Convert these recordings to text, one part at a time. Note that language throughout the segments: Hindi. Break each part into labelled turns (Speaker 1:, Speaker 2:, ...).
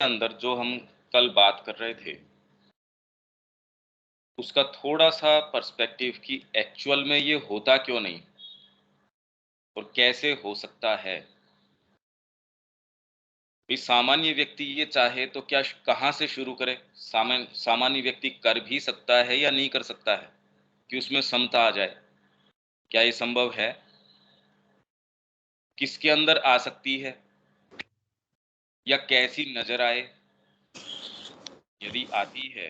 Speaker 1: अंदर जो हम कल बात कर रहे थे, उसका थोड़ा-सा पर्सपेक्टिव कि एक्चुअल में ये होता क्यों नहीं और कैसे हो सकता है? कि सामान्य व्यक्ति ये चाहे तो क्या कहाँ से शुरू करे? सामान्य व्यक्ति कर भी सकता है या नहीं कर सकता है कि उसमें समता आ जाए? क्या ये संभव है? किसके अंदर आ सकती है या कैसी नज़र आए? यदि आती है,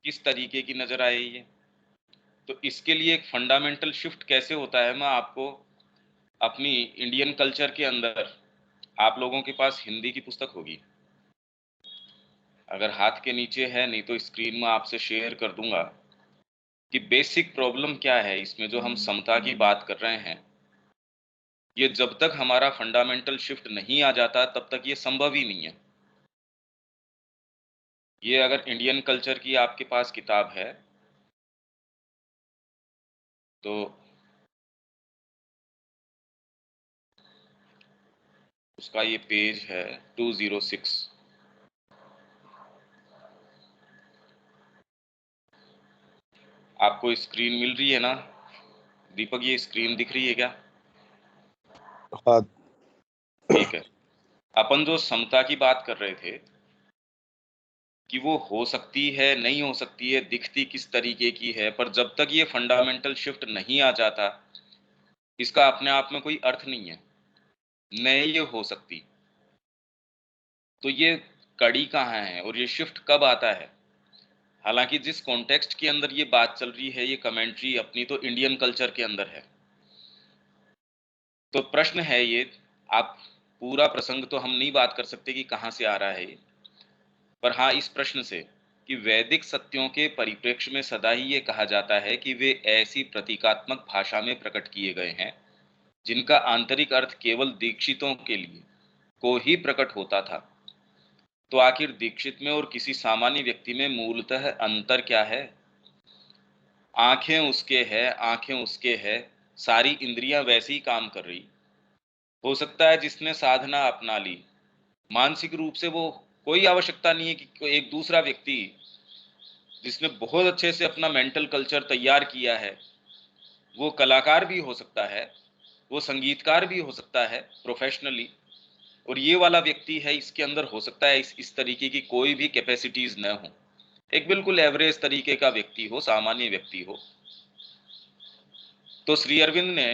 Speaker 1: किस तरीके की नज़र आए ये? तो इसके लिए एक फंडामेंटल शिफ्ट कैसे होता है, मैं आपको अपनी इंडियन कल्चर के अंदर, आप लोगों के पास हिंदी की पुस्तक होगी, अगर हाथ के नीचे है, नहीं तो स्क्रीन में आपसे शेयर कर दूंगा कि बेसिक प्रॉब्लम क्या है इसमें जो हम समता की बात कर रहे हैं। ये जब तक हमारा फंडामेंटल शिफ्ट नहीं आ जाता तब तक ये संभव ही नहीं है। ये अगर इंडियन कल्चर की आपके पास किताब है तो उसका ये पेज है 206। आपको स्क्रीन मिल रही है ना दीपक? ये स्क्रीन दिख रही है क्या?
Speaker 2: हाँ।
Speaker 1: ठीक है। अपन जो समता की बात कर रहे थे कि वो हो सकती है, नहीं हो सकती है, दिखती किस तरीके की है, पर जब तक ये फंडामेंटल शिफ्ट नहीं आ जाता, इसका अपने आप में कोई अर्थ नहीं है। नहीं ये हो सकती, तो ये कड़ी कहाँ है और ये शिफ्ट कब आता है? हालांकि जिस कॉन्टेक्स्ट के अंदर ये बात चल रही है, ये कमेंट्री अपनी तो इंडियन कल्चर के अंदर है। तो प्रश्न है ये, आप पूरा प्रसंग तो हम नहीं बात कर सकते कि कहाँ से आ रहा है ये, पर हाँ इस प्रश्न से कि वैदिक सत्यों के परिप्रेक्ष्य में सदा ही ये कहा जाता है कि वे ऐसी प्रतीकात्मक भाषा में प्रकट किए गए हैं जिनका आंतरिक अर्थ केवल दीक्षितों के लिए को ही प्रकट होता था। तो आखिर दीक्षित में और किसी सामान्य व्यक्ति में मूलतः अंतर क्या है? आंखें उसके है, सारी इंद्रियां वैसे ही काम कर रही। हो सकता है जिसने साधना अपना ली, मानसिक रूप से वो कोई आवश्यकता नहीं है कि कोई एक दूसरा व्यक्ति जिसने बहुत अच्छे से अपना मेंटल कल्चर तैयार किया है, वो कलाकार भी हो सकता है, वो संगीतकार भी हो सकता है प्रोफेशनली, और ये वाला व्यक्ति है इसके अंदर हो सकता है इस तरीके की कोई भी कैपेसिटीज न हो, एक बिल्कुल एवरेज तरीके का व्यक्ति हो, सामान्य व्यक्ति हो। तो श्री अरविंद ने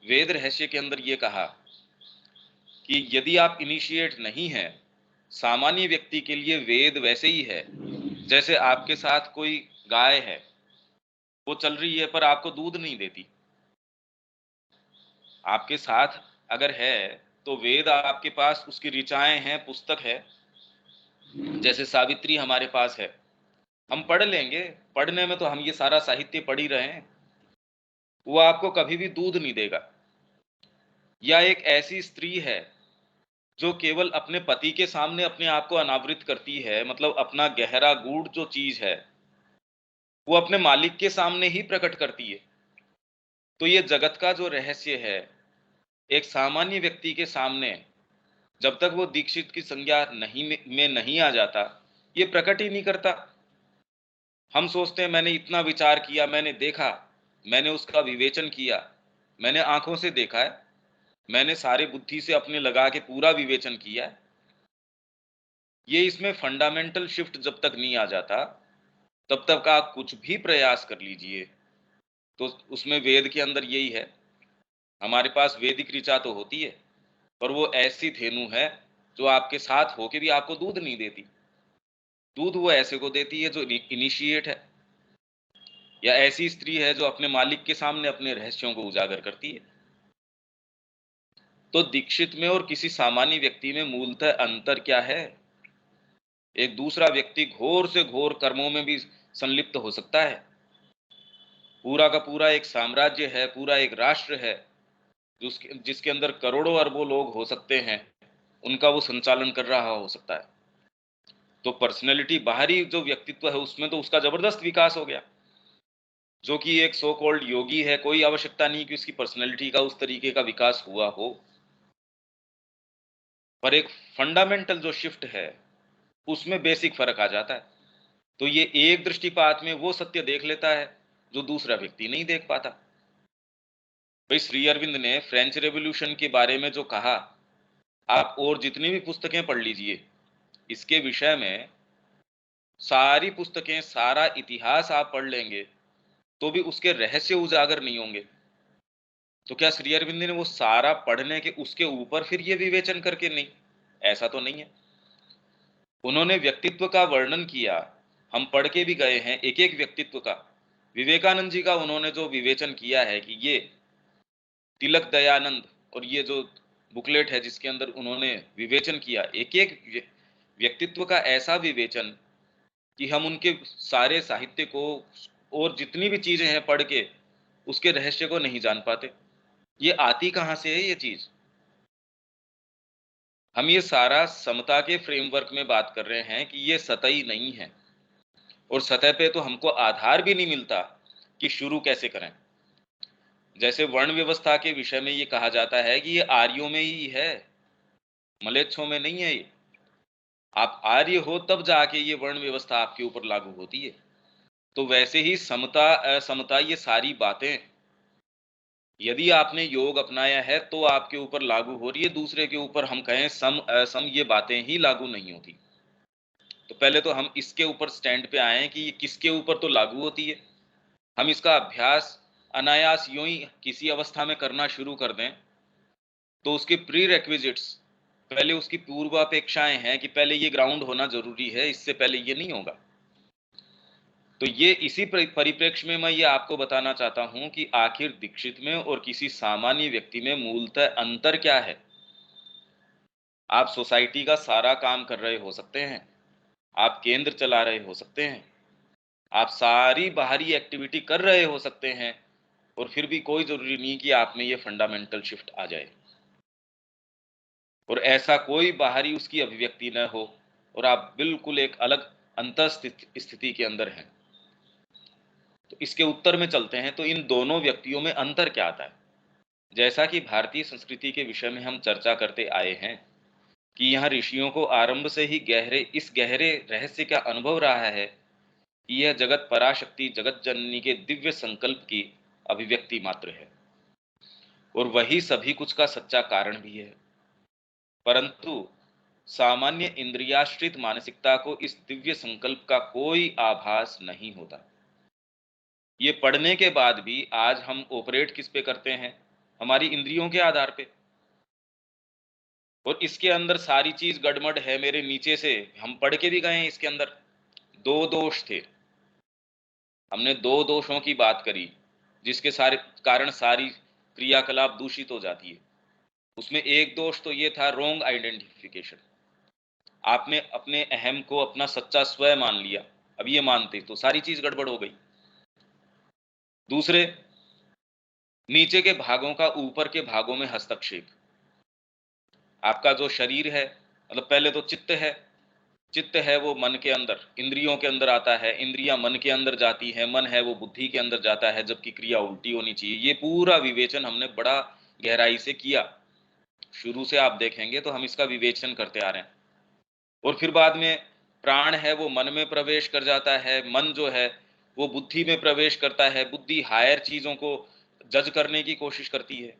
Speaker 1: वेद रहस्य के अंदर ये कहा कि यदि आप इनिशिएट नहीं है, सामान्य व्यक्ति के लिए वेद वैसे ही है जैसे आपके साथ कोई गाय है, वो चल रही है पर आपको दूध नहीं देती। आपके साथ अगर है तो वेद आपके पास उसकी ऋचाएं हैं, पुस्तक है, जैसे सावित्री हमारे पास है, हम पढ़ लेंगे, पढ़ने में तो हम ये सारा साहित्य पढ़ ही रहे हैं, वो आपको कभी भी दूध नहीं देगा। या एक ऐसी स्त्री है जो केवल अपने पति के सामने अपने आप को अनावृत करती है, मतलब अपना गहरा गूढ़ जो चीज है वो अपने मालिक के सामने ही प्रकट करती है। तो ये जगत का जो रहस्य है, एक सामान्य व्यक्ति के सामने जब तक वो दीक्षित की संज्ञा में नहीं आ जाता, ये प्रकट ही नहीं करता। हम सोचते हैं मैंने इतना विचार किया, मैंने देखा, मैंने उसका विवेचन किया, मैंने आंखों से देखा है, मैंने सारे बुद्धि से अपने लगा के पूरा विवेचन किया है। ये इसमें फंडामेंटल शिफ्ट जब तक नहीं आ जाता तब तक आप कुछ भी प्रयास कर लीजिए, तो उसमें वेद के अंदर यही है, हमारे पास वैदिक ऋचा तो होती है पर वो ऐसी धेनु है जो आपके साथ होके भी आपको दूध नहीं देती। दूध वो ऐसे को देती है जो इनिशिएट है, या ऐसी स्त्री है जो अपने मालिक के सामने अपने रहस्यों को उजागर करती है। तो दीक्षित में और किसी सामान्य व्यक्ति में मूलतः अंतर क्या है? एक दूसरा व्यक्ति घोर से घोर कर्मों में भी संलिप्त हो सकता है, पूरा का पूरा एक साम्राज्य है, पूरा एक राष्ट्र है जिसके अंदर करोड़ों अरबों लोग हो सकते हैं, उनका वो संचालन कर रहा हो सकता है। तो पर्सनैलिटी, बाहरी जो व्यक्तित्व है उसमें तो उसका जबरदस्त विकास हो गया, जो कि एक सो कॉल्ड योगी है, कोई आवश्यकता नहीं कि उसकी पर्सनैलिटी का उस तरीके का विकास हुआ हो। पर एक फंडामेंटल जो शिफ्ट है उसमें बेसिक फर्क आ जाता है। तो ये एक दृष्टिपात में वो सत्य देख लेता है जो दूसरा व्यक्ति नहीं देख पाता। भाई श्री अरविंद ने फ्रेंच रेवोल्यूशन के बारे में जो कहा, आप और जितनी भी पुस्तकें पढ़ लीजिए इसके विषय में, सारी पुस्तकें, सारा इतिहास आप पढ़ लेंगे तो भी उसके रहस्य उजागर नहीं होंगे। तो क्या श्री अरविंद ने वो सारा पढ़ने के उसके ऊपर फिर ये विवेचन करके नहीं? ऐसा तो नहीं है। उन्होंने व्यक्तित्व का वर्णन किया, हम पढ़ के भी गए हैं एक एक व्यक्तित्व का। विवेकानंद जी का उन्होंने जो विवेचन किया है कि ये तिलक दयानंद, और ये जो बुकलेट है जिसके अंदर उन्होंने विवेचन किया एक एक व्यक्तित्व का, ऐसा विवेचन कि हम उनके सारे साहित्य को और जितनी भी चीजें हैं पढ़ के उसके रहस्य को नहीं जान पाते। ये आती कहाँ से है ये चीज? हम ये सारा समता के फ्रेमवर्क में बात कर रहे हैं कि ये सतही नहीं है, और सतह पे तो हमको आधार भी नहीं मिलता कि शुरू कैसे करें। जैसे वर्ण व्यवस्था के विषय में ये कहा जाता है कि ये आर्यों में ही है, मलेच्छों में नहीं है। ये आप आर्य हो तब जाके ये वर्ण व्यवस्था आपके ऊपर लागू होती है। तो वैसे ही समता असमता, ये सारी बातें यदि आपने योग अपनाया है तो आपके ऊपर लागू हो रही है, दूसरे के ऊपर हम कहें सम असम, ये बातें ही लागू नहीं होती। तो पहले तो हम इसके ऊपर स्टैंड पे आए कि ये किसके ऊपर तो लागू होती है। हम इसका अभ्यास अनायास यूं ही किसी अवस्था में करना शुरू कर दें तो उसके प्री रेक्विजिट्स, पहले उसकी पूर्वापेक्षाएं हैं कि पहले ये ग्राउंड होना जरूरी है, इससे पहले ये नहीं होगा। तो ये इसी परिप्रेक्ष्य में मैं ये आपको बताना चाहता हूं कि आखिर दीक्षित में और किसी सामान्य व्यक्ति में मूलतः अंतर क्या है। आप सोसाइटी का सारा काम कर रहे हो सकते हैं, आप केंद्र चला रहे हो सकते हैं, आप सारी बाहरी एक्टिविटी कर रहे हो सकते हैं, और फिर भी कोई जरूरी नहीं कि आप में ये फंडामेंटल शिफ्ट आ जाए और ऐसा कोई बाहरी उसकी अभिव्यक्ति न हो और आप बिल्कुल एक अलग अंतर स्थिति के अंदर हैं। तो इसके उत्तर में चलते हैं। तो इन दोनों व्यक्तियों में अंतर क्या आता है? जैसा कि भारतीय संस्कृति के विषय में हम चर्चा करते आए हैं कि यहाँ ऋषियों को आरंभ से ही इस गहरे रहस्य का अनुभव रहा है कि यह जगत पराशक्ति जगत जननी के दिव्य संकल्प की अभिव्यक्ति मात्र है और वही सभी कुछ का सच्चा कारण भी है। परंतु सामान्य इंद्रियाश्रित मानसिकता को इस दिव्य संकल्प का कोई आभास नहीं होता। ये पढ़ने के बाद भी आज हम ऑपरेट किस पे करते हैं? हमारी इंद्रियों के आधार पे। और इसके अंदर सारी चीज गड़मड़ है मेरे नीचे से, हम पढ़ के भी गए हैं। इसके अंदर दो दोष थे, हमने दो दोषों की बात करी जिसके सारे कारण सारी क्रियाकलाप दूषित हो जाती है। उसमें एक दोष तो ये था रोंग आइडेंटिफिकेशन। आपने अपने अहम को अपना सच्चा स्वयं मान लिया, अब ये मानते तो सारी चीज गड़बड़ हो गई। दूसरे, नीचे के भागों का ऊपर के भागों में हस्तक्षेप। आपका जो शरीर है, मतलब पहले तो चित्त है, चित्त है वो मन के अंदर इंद्रियों के अंदर आता है, इंद्रियां मन के अंदर जाती है, मन है वो बुद्धि के अंदर जाता है, जबकि क्रिया उल्टी होनी चाहिए। ये पूरा विवेचन हमने बड़ा गहराई से किया। शुरू से आप देखेंगे तो हम इसका विवेचन करते आ रहे हैं। और फिर बाद में प्राण है वो मन में प्रवेश कर जाता है, मन जो है वो बुद्धि में प्रवेश करता है, बुद्धि हायर चीजों को जज करने की कोशिश करती है।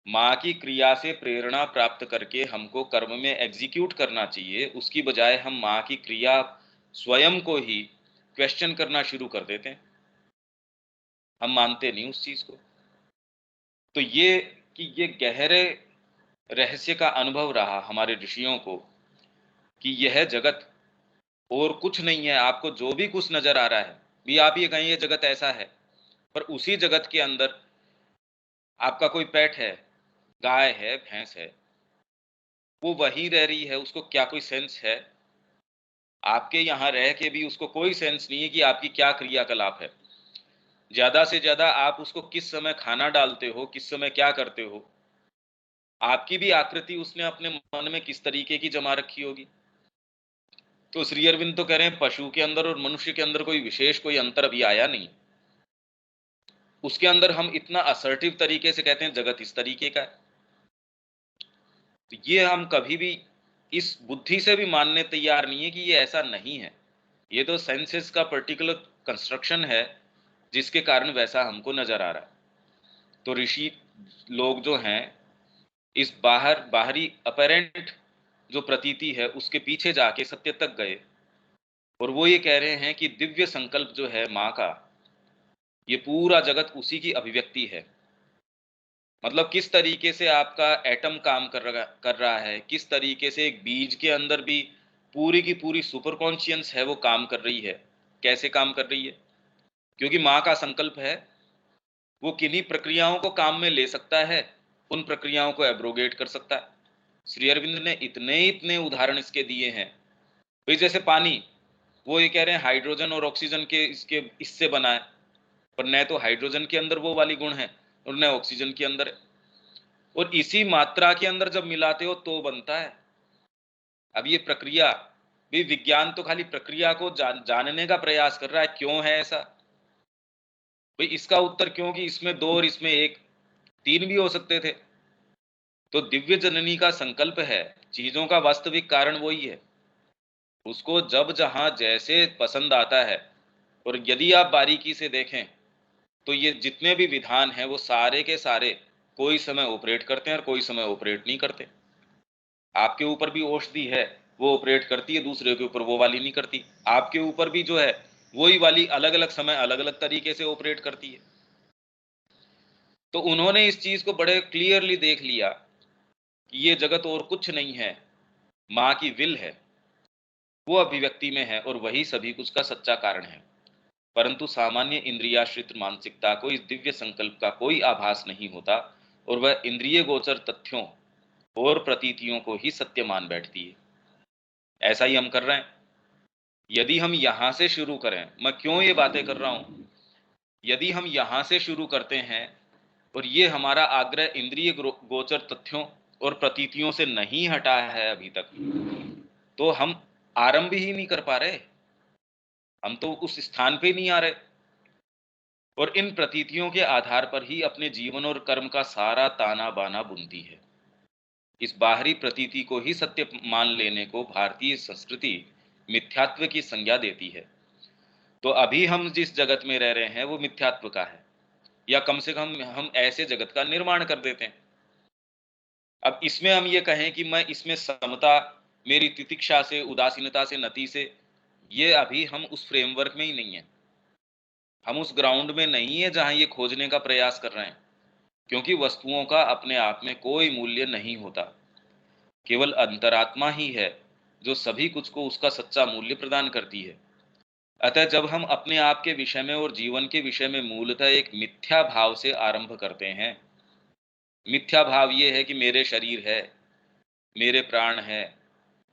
Speaker 1: माँ की क्रिया से प्रेरणा प्राप्त करके हमको कर्म में एग्जीक्यूट करना चाहिए, उसकी बजाय हम माँ की क्रिया स्वयं को ही क्वेश्चन करना शुरू कर देते हैं। हम मानते नहीं उस चीज को। तो ये कि ये गहरे रहस्य का अनुभव रहा हमारे ऋषियों को कि यह जगत और कुछ नहीं है। आपको जो भी कुछ नजर आ रहा है भी, आप ये कहें ये जगत ऐसा है, पर उसी जगत के अंदर आपका कोई पेट है, गाय है, भैंस है, वो वहीं रह रही है, उसको क्या कोई सेंस है? आपके यहाँ रह के भी उसको कोई सेंस नहीं है कि आपकी क्या क्रियाकलाप है। ज्यादा से ज्यादा आप उसको किस समय खाना डालते हो, किस समय क्या करते हो, आपकी भी आकृति उसने अपने मन में किस तरीके की जमा रखी होगी। तो श्री अरविंद तो कह रहे हैं पशु के अंदर और मनुष्य के अंदर कोई विशेष कोई अंतर अभी आया नहीं। उसके अंदर हम इतना असर्टिव तरीके से कहते हैं जगत इस तरीके का है। तो ये हम कभी भी इस बुद्धि से भी मानने तैयार नहीं है कि ये ऐसा नहीं है। ये तो सेंसेस का पर्टिकुलर कंस्ट्रक्शन है जिसके कारण वैसा हमको नजर आ रहा है। तो ऋषि लोग जो हैं इस बाहरी अपरेंट जो प्रतीति है उसके पीछे जाके सत्य तक गए, और वो ये कह रहे हैं कि दिव्य संकल्प जो है माँ का, ये पूरा जगत उसी की अभिव्यक्ति है। मतलब किस तरीके से आपका एटम काम कर रहा है, किस तरीके से एक बीज के अंदर भी पूरी की पूरी सुपर कॉन्शियस है वो काम कर रही है। कैसे काम कर रही है? क्योंकि माँ का संकल्प है, वो किन्हीं प्रक्रियाओं को काम में ले सकता है, उन प्रक्रियाओं को एब्रोगेट कर सकता है। श्री अरविंद ने इतने इतने उदाहरण इसके दिए हैं। भाई जैसे पानी, वो ये कह रहे हैं हाइड्रोजन और ऑक्सीजन के इसके इससे बना है, पर न तो हाइड्रोजन के अंदर वो वाली गुण है और न ऑक्सीजन के अंदर है। और इसी मात्रा के अंदर जब मिलाते हो तो बनता है। अब ये प्रक्रिया भी, विज्ञान तो खाली प्रक्रिया को जानने का प्रयास कर रहा है, क्यों है ऐसा। भाई इसका उत्तर क्यों कि इसमें दो और इसमें एक, तीन भी हो सकते थे। तो दिव्य जननी का संकल्प है, चीजों का वास्तविक कारण वही है। उसको जब जहां जैसे पसंद आता है, और यदि आप बारीकी से देखें तो ये जितने भी विधान हैं वो सारे के सारे कोई समय ऑपरेट करते हैं और कोई समय ऑपरेट नहीं करते। आपके ऊपर भी औषधि है, वो ऑपरेट करती है, दूसरे के ऊपर वो वाली नहीं करती। आपके ऊपर भी जो है वही वाली अलग अलग समय अलग अलग तरीके से ऑपरेट करती है। तो उन्होंने इस चीज को बड़े क्लियरली देख लिया कि ये जगत और कुछ नहीं है, माँ की विल है, वो अभिव्यक्ति में है और वही सभी कुछ का सच्चा कारण है। परंतु सामान्य इंद्रियाश्रित मानसिकता को इस दिव्य संकल्प का कोई आभास नहीं होता, और वह इंद्रिय गोचर तथ्यों और प्रतीतियों को ही सत्य मान बैठती है। ऐसा ही हम कर रहे हैं। यदि हम यहां से शुरू करें, मैं क्यों ये बातें कर रहा हूं, यदि हम यहां से शुरू करते हैं और ये हमारा आग्रह इंद्रिय गोचर तथ्यों और प्रतीतियों से नहीं हटा है अभी तक, तो हम आरंभ ही नहीं कर पा रहे, हम तो उस स्थान पे नहीं आ रहे। और इन प्रतीतियों के आधार पर ही अपने जीवन और कर्म का सारा ताना बाना बुनती है। इस बाहरी प्रतीति को ही सत्य मान लेने को भारतीय संस्कृति मिथ्यात्व की संज्ञा देती है। तो अभी हम जिस जगत में रह रहे हैं वो मिथ्यात्व का है, या कम से कम हम ऐसे जगत का निर्माण कर देते हैं। अब इसमें हम ये कहें कि मैं इसमें समता, मेरी तितिक्षा से, उदासीनता से, नति से, ये अभी हम उस फ्रेमवर्क में ही नहीं है, हम उस ग्राउंड में नहीं है जहां ये खोजने का प्रयास कर रहे हैं। क्योंकि वस्तुओं का अपने आप में कोई मूल्य नहीं होता, केवल अंतरात्मा ही है जो सभी कुछ को उसका सच्चा मूल्य प्रदान करती है। अतः जब हम अपने आप के विषय में और जीवन के विषय में मूलतः एक मिथ्या भाव से आरंभ करते हैं, मिथ्या भाव ये है कि मेरे शरीर है, मेरे प्राण है,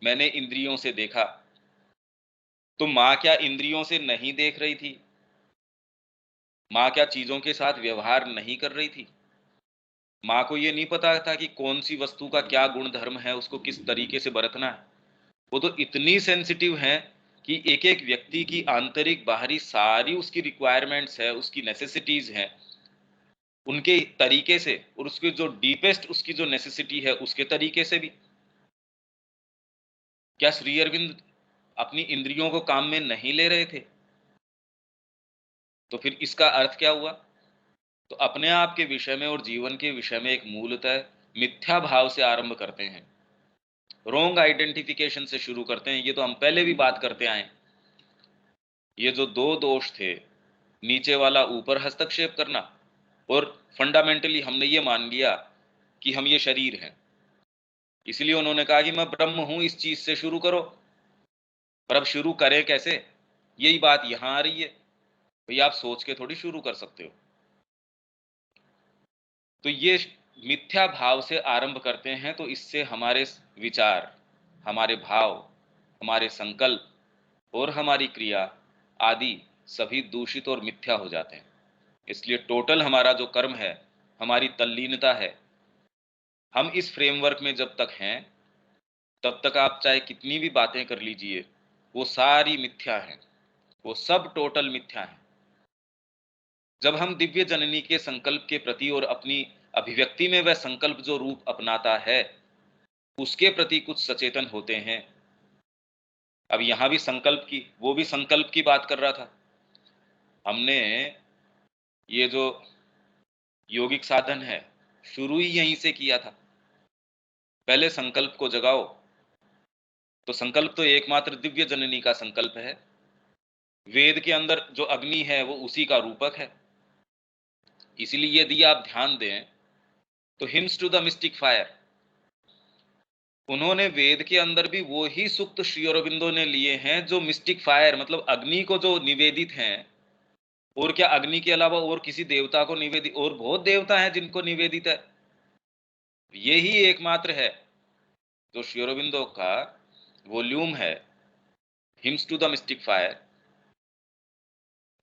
Speaker 1: मैंने इंद्रियों से देखा। तो माँ क्या इंद्रियों से नहीं देख रही थी? माँ क्या चीजों के साथ व्यवहार नहीं कर रही थी? माँ को ये नहीं पता था कि कौन सी वस्तु का क्या गुण धर्म है, उसको किस तरीके से बरतना है? वो तो इतनी सेंसिटिव है कि एक एक व्यक्ति की आंतरिक बाहरी सारी उसकी रिक्वायरमेंट्स है, उसकी नेसेसिटीज हैं, उनके तरीके से, और उसकी जो डीपेस्ट उसकी जो नेसेसिटी है उसके तरीके से भी। क्या श्री अरविंद अपनी इंद्रियों को काम में नहीं ले रहे थे? तो फिर इसका अर्थ क्या हुआ? तो अपने आप के विषय में और जीवन के विषय में एक मूलतः मिथ्या भाव से आरंभ करते हैं, रोंग आइडेंटिफिकेशन से शुरू करते हैं। ये तो हम पहले भी बात करते आए हैं। ये जो दो दोष थे, नीचे वाला ऊपर हस्तक्षेप करना, और फंडामेंटली हमने ये मान लिया कि हम ये शरीर हैं, इसलिए उन्होंने कहा कि मैं ब्रह्म हूं, इस चीज से शुरू करो। पर अब शुरू करें कैसे? यही बात यहां आ रही है। भैया आप सोच के थोड़ी शुरू कर सकते हो। तो ये मिथ्या भाव से आरंभ करते हैं, तो इससे हमारे विचार, हमारे भाव, हमारे संकल्प और हमारी क्रिया आदि सभी दूषित और मिथ्या हो जाते हैं। इसलिए टोटल हमारा जो कर्म है, हमारी तल्लीनता है, हम इस फ्रेमवर्क में जब तक हैं तब तक आप चाहे कितनी भी बातें कर लीजिए, वो सारी मिथ्या हैं, वो सब टोटल मिथ्या हैं। जब हम दिव्य जननी के संकल्प के प्रति और अपनी अभिव्यक्ति में वह संकल्प जो रूप अपनाता है, उसके प्रति कुछ सचेतन होते हैं। अब यहां भी संकल्प की, वो भी संकल्प की बात कर रहा था। हमने ये जो योगिक साधन है शुरू ही यहीं से किया था। पहले संकल्प को जगाओ। तो संकल्प तो एकमात्र दिव्य जननी का संकल्प है। वेद के अंदर जो अग्नि है वो उसी का रूपक है। इसलिए यदि आप ध्यान दें तो hymns to the mystic fire, उन्होंने वेद के अंदर भी वो ही सूक्त श्री अरविंदो ने लिए हैं जो मिस्टिक फायर मतलब अग्नि को जो निवेदित हैं। और क्या अग्नि के अलावा और किसी देवता को निवेदित, और बहुत देवता हैं जिनको निवेदित है। यही एकमात्र है जो श्री अरविंदो का वॉल्यूम है, hymns to the mystic fire.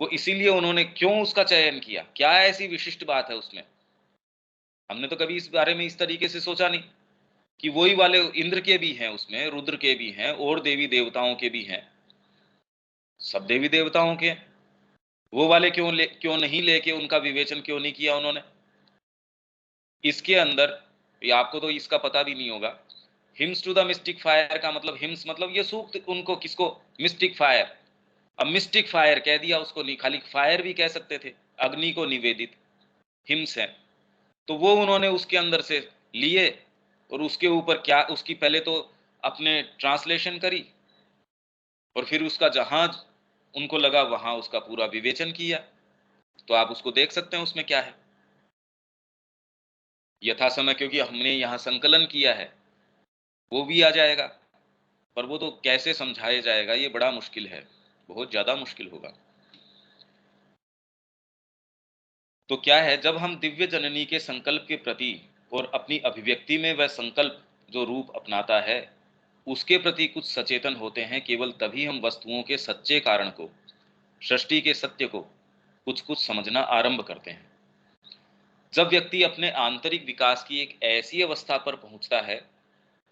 Speaker 1: वो इसीलिए उन्होंने क्यों उसका चयन किया, क्या ऐसी विशिष्ट बात है उसमें। हमने तो कभी इस बारे में इस तरीके से सोचा नहीं कि वही वाले इंद्र के भी हैं उसमें, रुद्र के भी हैं और देवी देवताओं के भी हैं। सब देवी देवताओं के हैं। वो वाले क्यों नहीं लेके उनका विवेचन क्यों नहीं किया उन्होंने। इसके अंदर ये आपको तो इसका पता भी नहीं होगा। Hymns to the mystic fire का मतलब, हिम्स मतलब ये सूक्त उनको किसको, मिस्टिक फायर। अब मिस्टिक फायर कह दिया उसको, नहीं खाली फायर भी कह सकते थे, अग्नि को निवेदित हिम्स है। तो वो उन्होंने उसके अंदर से लिए और उसके ऊपर क्या, उसकी पहले तो अपने ट्रांसलेशन करी और फिर उसका जहां उनको लगा वहां उसका पूरा विवेचन किया। तो आप उसको देख सकते हैं उसमें क्या है यथा समय, क्योंकि हमने यहाँ संकलन किया है वो भी आ जाएगा। पर वो तो कैसे समझाया जाएगा ये बड़ा मुश्किल है, बहुत ज्यादा मुश्किल होगा। तो क्या है, जब हम दिव्य जननी के संकल्प के प्रति और अपनी अभिव्यक्ति में वह संकल्प जो रूप अपनाता है उसके प्रति कुछ सचेतन होते हैं, केवल तभी हम वस्तुओं के सच्चे कारण को, सृष्टि के सत्य को कुछ कुछ समझना आरंभ करते हैं। जब व्यक्ति अपने आंतरिक विकास की एक ऐसी अवस्था पर पहुंचता है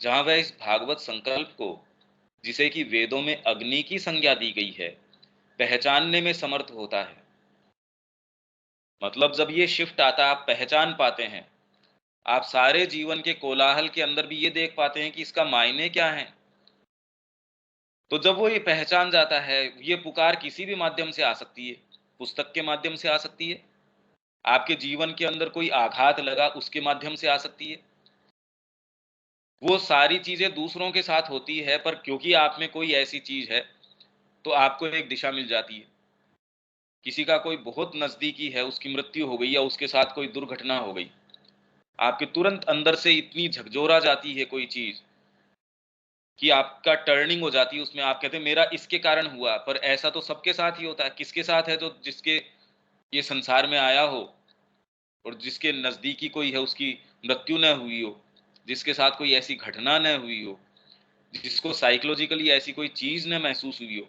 Speaker 1: जहां वह इस भागवत संकल्प को, जिसे कि वेदों में अग्नि की संज्ञा दी गई है, पहचानने में समर्थ होता है। मतलब जब ये शिफ्ट आता, आप पहचान पाते हैं, आप सारे जीवन के कोलाहल के अंदर भी ये देख पाते हैं कि इसका मायने क्या है। तो जब वो ये पहचान जाता है, ये पुकार किसी भी माध्यम से आ सकती है, पुस्तक के माध्यम से आ सकती है, आपके जीवन के अंदर कोई आघात लगा उसके माध्यम से आ सकती है। वो सारी चीजें दूसरों के साथ होती है, पर क्योंकि आप में कोई ऐसी चीज है तो आपको एक दिशा मिल जाती है। किसी का कोई बहुत नजदीकी है, उसकी मृत्यु हो गई या उसके साथ कोई दुर्घटना हो गई, आपके तुरंत अंदर से इतनी झकझोरा जाती है कोई चीज कि आपका टर्निंग हो जाती है उसमें। आप कहते हैं मेरा इसके कारण हुआ, पर ऐसा तो सबके साथ ही होता है। किसके साथ है, जो जिसके ये संसार में आया हो और जिसके नजदीकी कोई है उसकी मृत्यु न हुई हो, जिसके साथ कोई ऐसी घटना न हुई हो, जिसको साइकोलॉजिकली ऐसी कोई चीज न महसूस हुई हो,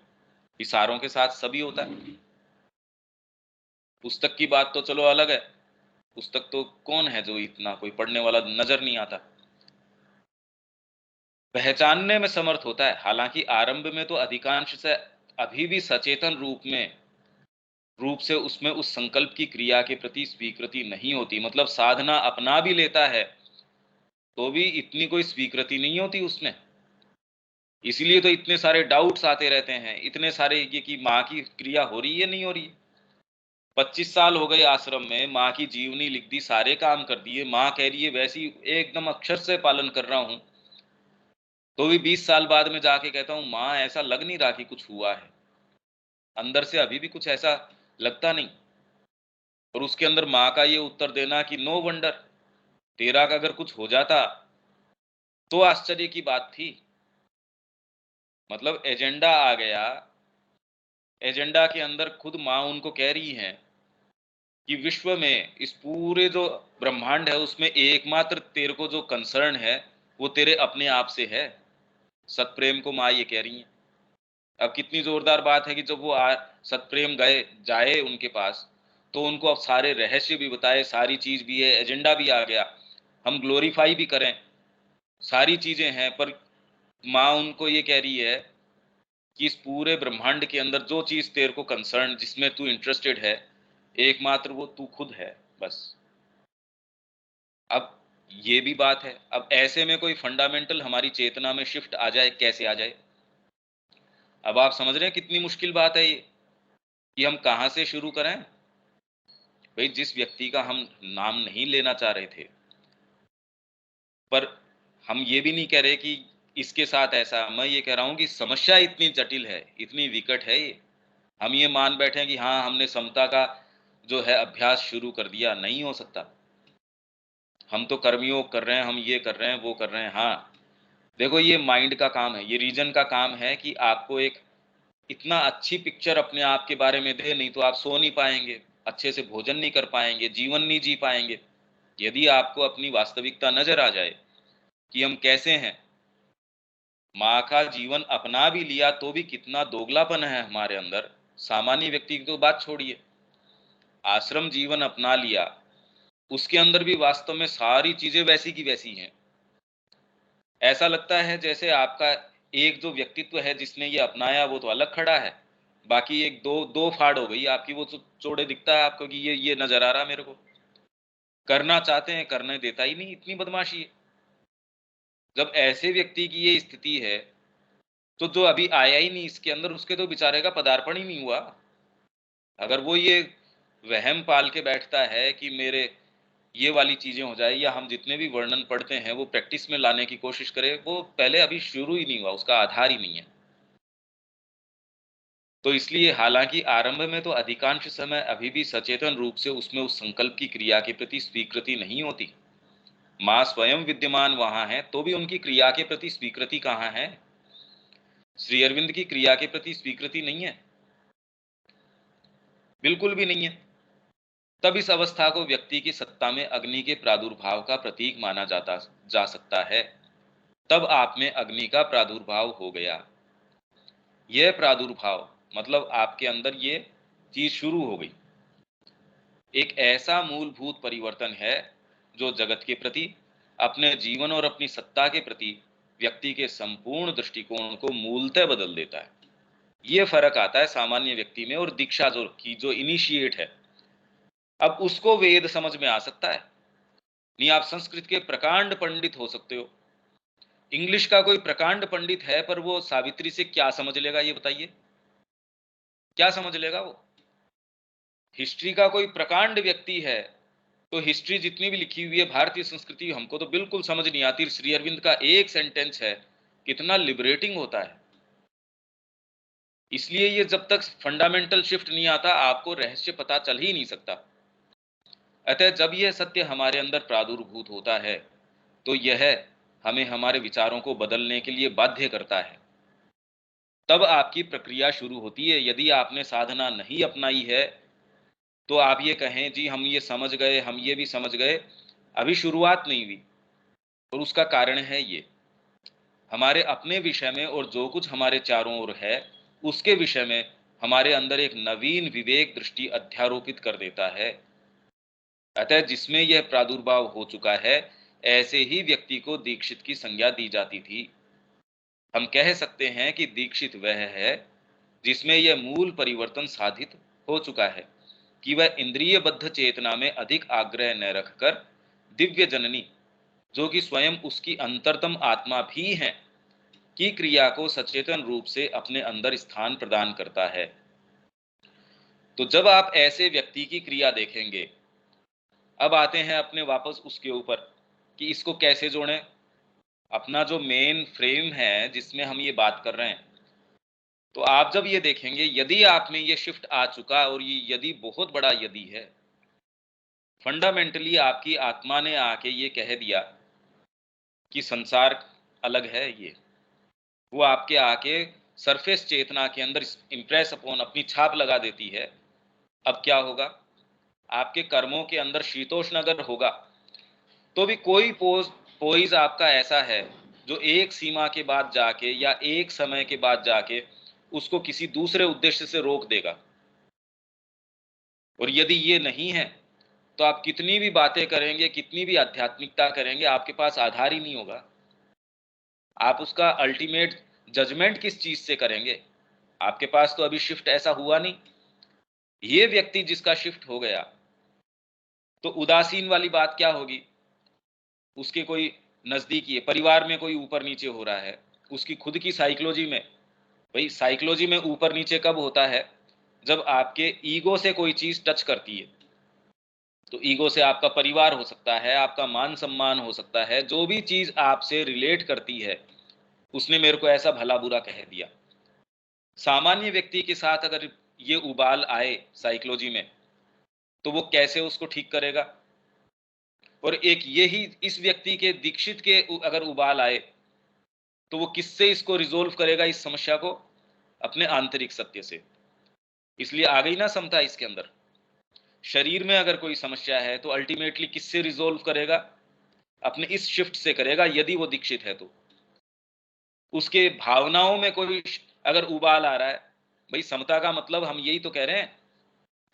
Speaker 1: ये सारों के साथ सभी होता है। पुस्तक की बात तो चलो अलग है, पुस्तक तो कौन है जो इतना कोई पढ़ने वाला नजर नहीं आता, पहचानने में समर्थ होता है। हालांकि आरंभ में तो अधिकांश से अभी भी सचेतन रूप से उसमें उस संकल्प की क्रिया के प्रति स्वीकृति नहीं होती। मतलब साधना अपना भी लेता है तो भी इतनी कोई स्वीकृति नहीं होती उसमें। इसीलिए तो इतने सारे डाउट्स आते रहते हैं, इतने सारे ये कि माँ की क्रिया हो रही है नहीं हो रही है। 25 साल हो गए आश्रम में, माँ की जीवनी लिख दी, सारे काम कर दिए, माँ कह रही है वैसी एकदम अक्षर से पालन कर रहा हूं, तो भी 20 साल बाद में जाके कहता हूँ माँ ऐसा लग नहीं रहा कि कुछ हुआ है, अंदर से अभी भी कुछ ऐसा लगता नहीं। और उसके अंदर माँ का ये उत्तर देना कि नो वंडर, तेरा का अगर कुछ हो जाता तो आश्चर्य की बात थी। मतलब एजेंडा आ गया, एजेंडा के अंदर खुद माँ उनको कह रही है कि विश्व में इस पूरे जो ब्रह्मांड है उसमें एकमात्र तेरे को जो कंसर्न है वो तेरे अपने आप से है। सतप्रेम को माँ ये कह रही है। अब कितनी जोरदार बात है कि जब वो सतप्रेम गए जाए उनके पास, तो उनको अब सारे रहस्य भी बताए, सारी चीज भी है, एजेंडा भी आ गया, हम ग्लोरीफाई भी करें, सारी चीजें हैं। पर माँ उनको ये कह रही है कि इस पूरे ब्रह्मांड के अंदर जो चीज तेरे को कंसर्न, जिसमें तू इंटरेस्टेड है, एकमात्र वो तू खुद है बस। अब ये भी बात है। अब ऐसे में कोई फंडामेंटल हमारी चेतना में शिफ्ट आ जाए, कैसे आ जाए? अब आप समझ रहे हैं कितनी मुश्किल बात है ये, कि हम कहाँ से शुरू करें? भई जिस व्यक्ति का हम नाम नहीं लेना चाह रहे थे, पर हम ये भी नहीं कह रहे कि इसके साथ ऐसा, मैं ये कह रहा हूँ कि समस्या इतनी जटिल है, इतनी विकट है ये। हम ये मान बैठे हैं कि हाँ, हमने समता का जो है अभ्यास शुरू कर दिया, नहीं हो सकता। हम तो कर्मयोग कर रहे हैं, हम ये कर रहे हैं, वो कर रहे हैं। हाँ, देखो ये माइंड का काम है, ये रीज़न का काम है कि आपको एक इतना अच्छी पिक्चर अपने आप के बारे में दे, नहीं तो आप सो नहीं पाएँगे, अच्छे से भोजन नहीं कर पाएँगे, जीवन नहीं जी पाएँगे। यदि आपको अपनी वास्तविकता नज़र आ जाए कि हम कैसे हैं, माँ का जीवन अपना भी लिया तो भी कितना दोगलापन है हमारे अंदर, सामान्य व्यक्ति की तो बात छोड़िए, आश्रम जीवन अपना लिया, उसके अंदर भी वास्तव में सारी चीज़ें वैसी की वैसी हैं। ऐसा लगता है जैसे आपका एक जो व्यक्तित्व है जिसने ये अपनाया वो तो अलग खड़ा है, बाकी एक दो दो फाड़ हो गई आपकी, वो तो चौड़े दिखता है आपको कि ये नज़र आ रहा मेरे को। करना चाहते हैं, करने देता ही नहीं, इतनी बदमाशी है। जब ऐसे व्यक्ति की ये स्थिति है, तो जो अभी आया ही नहीं इसके अंदर, उसके तो बेचारे का पदार्पण ही नहीं हुआ। अगर वो ये वहम पाल के बैठता है कि मेरे ये वाली चीज़ें हो जाए, या हम जितने भी वर्णन पढ़ते हैं वो प्रैक्टिस में लाने की कोशिश करे, वो पहले अभी शुरू ही नहीं हुआ, उसका आधार ही नहीं है। तो इसलिए हालाँकि आरंभ में तो अधिकांश समय अभी भी सचेतन रूप से उसमें उस संकल्प की क्रिया के प्रति स्वीकृति नहीं होती। माँ स्वयं विद्यमान वहाँ हैं, तो भी उनकी क्रिया के प्रति स्वीकृति कहाँ है? श्री अरविंद की क्रिया के प्रति स्वीकृति नहीं है, बिल्कुल भी नहीं है। तब इस अवस्था को व्यक्ति की सत्ता में अग्नि के प्रादुर्भाव का प्रतीक माना जा सकता है। तब आप में अग्नि का प्रादुर्भाव हो गया। यह प्रादुर्भाव मतलब आपके अंदर ये चीज़ शुरू हो गई। एक ऐसा मूलभूत परिवर्तन है जो जगत के प्रति, अपने जीवन और अपनी सत्ता के प्रति व्यक्ति के संपूर्ण दृष्टिकोण को मूलतः बदल देता है। ये फ़र्क आता है सामान्य व्यक्ति में और दीक्षा जो इनिशिएट है। अब उसको वेद समझ में आ सकता है। नहीं, आप संस्कृत के प्रकांड पंडित हो सकते हो, इंग्लिश का कोई प्रकांड पंडित है, पर वो सावित्री से क्या समझ लेगा ये बताइए? क्या समझ लेगा वो? हिस्ट्री का कोई प्रकांड व्यक्ति है, तो हिस्ट्री जितनी भी लिखी हुई है भारतीय संस्कृति हमको तो बिल्कुल समझ नहीं आती। श्री अरविंद का एक सेंटेंस है, कितना लिबरेटिंग होता है। इसलिए ये जब तक फंडामेंटल शिफ्ट नहीं आता, आपको रहस्य पता चल ही नहीं सकता। अतः जब यह सत्य हमारे अंदर प्रादुर्भूत होता है, तो यह हमें हमारे विचारों को बदलने के लिए बाध्य करता है। तब आपकी प्रक्रिया शुरू होती है। यदि आपने साधना नहीं अपनाई है, तो आप ये कहें जी हम ये समझ गए, हम ये भी समझ गए, अभी शुरुआत नहीं हुई। और उसका कारण है ये, हमारे अपने विषय में और जो कुछ हमारे चारों ओर है, उसके विषय में हमारे अंदर एक नवीन विवेक दृष्टि अध्यारोपित कर देता है। अतः जिसमें यह प्रादुर्भाव हो चुका है, ऐसे ही व्यक्ति को दीक्षित की संज्ञा दी जाती थी। हम कह सकते हैं कि दीक्षित वह है जिसमें यह मूल परिवर्तन साधित हो चुका है कि वह इंद्रियबद्ध चेतना में अधिक आग्रह न रखकर दिव्य जननी, जो कि स्वयं उसकी अंतरतम आत्मा भी है, की क्रिया को सचेतन रूप से अपने अंदर स्थान प्रदान करता है। तो जब आप ऐसे व्यक्ति की क्रिया देखेंगे, अब आते हैं अपने वापस उसके ऊपर कि इसको कैसे जोड़ें। अपना जो मेन फ्रेम है जिसमें हम ये बात कर रहे हैं, तो आप जब ये देखेंगे, यदि आप में ये शिफ्ट आ चुका, और ये यदि बहुत बड़ा यदि है, फंडामेंटली आपकी आत्मा ने आके ये कह दिया कि संसार अलग है, ये वो आपके आके सरफेस चेतना के अंदर इम्प्रेस अपॉन अपनी छाप लगा देती है। अब क्या होगा? आपके कर्मों के अंदर शीतोष्ण अगर होगा, तो भी कोई पोइज आपका ऐसा है जो एक सीमा के बाद जाके या एक समय के बाद जाके उसको किसी दूसरे उद्देश्य से रोक देगा। और यदि ये नहीं है, तो आप कितनी भी बातें करेंगे, कितनी भी आध्यात्मिकता करेंगे, आपके पास आधार ही नहीं होगा। आप उसका अल्टीमेट जजमेंट किस चीज से करेंगे? आपके पास तो अभी शिफ्ट ऐसा हुआ नहीं। ये व्यक्ति जिसका शिफ्ट हो गया, तो उदासीन वाली बात क्या होगी? उसके कोई नजदीकी है, परिवार में कोई ऊपर नीचे हो रहा है, उसकी खुद की साइकोलॉजी में, भाई साइकोलॉजी में ऊपर नीचे कब होता है, जब आपके ईगो से कोई चीज टच करती है। तो ईगो से आपका परिवार हो सकता है, आपका मान सम्मान हो सकता है, जो भी चीज आपसे रिलेट करती है, उसने मेरे को ऐसा भला बुरा कह दिया। सामान्य व्यक्ति के साथ अगर ये उबाल आए साइकोलॉजी में, तो वो कैसे उसको ठीक करेगा? और एक यही इस व्यक्ति के दीक्षित के अगर उबाल आए, तो वो किससे इसको रिजोल्व करेगा, इस समस्या को? अपने आंतरिक सत्य से। इसलिए आ गई ना समता इसके अंदर। शरीर में अगर कोई समस्या है तो अल्टीमेटली किससे रिजोल्व करेगा? अपने इस शिफ्ट से करेगा, यदि वो दीक्षित है तो। उसके भावनाओं में कोई अगर उबाल आ रहा है, भाई समता का मतलब हम यही तो कह रहे हैं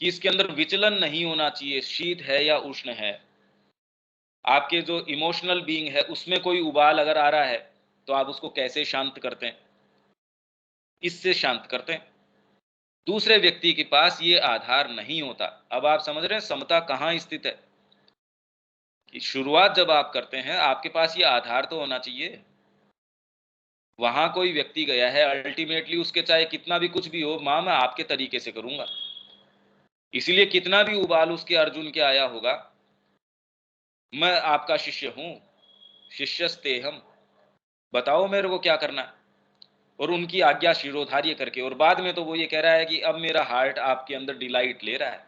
Speaker 1: कि इसके अंदर विचलन नहीं होना चाहिए, शीत है या उष्ण है। आपके जो इमोशनल बीइंग है उसमें कोई उबाल अगर आ रहा है, तो आप उसको कैसे शांत करते हैं? इससे शांत करते हैं। दूसरे व्यक्ति के पास ये आधार नहीं होता। अब आप समझ रहे हैं समता कहाँ स्थित है? कि शुरुआत जब आप करते हैं, आपके पास ये आधार तो होना चाहिए। वहां कोई व्यक्ति गया है, अल्टीमेटली उसके चाहे कितना भी कुछ भी हो, मां मैं आपके तरीके से करूंगा। इसलिए कितना भी उबाल उसके अर्जुन के आया होगा, मैं आपका शिष्य हूं, शिष्यस्ते हम, बताओ मेरे को क्या करना है। और उनकी आज्ञा शिरोधार्य करके, और बाद में तो वो ये कह रहा है कि अब मेरा हार्ट आपके अंदर डिलाइट ले रहा है।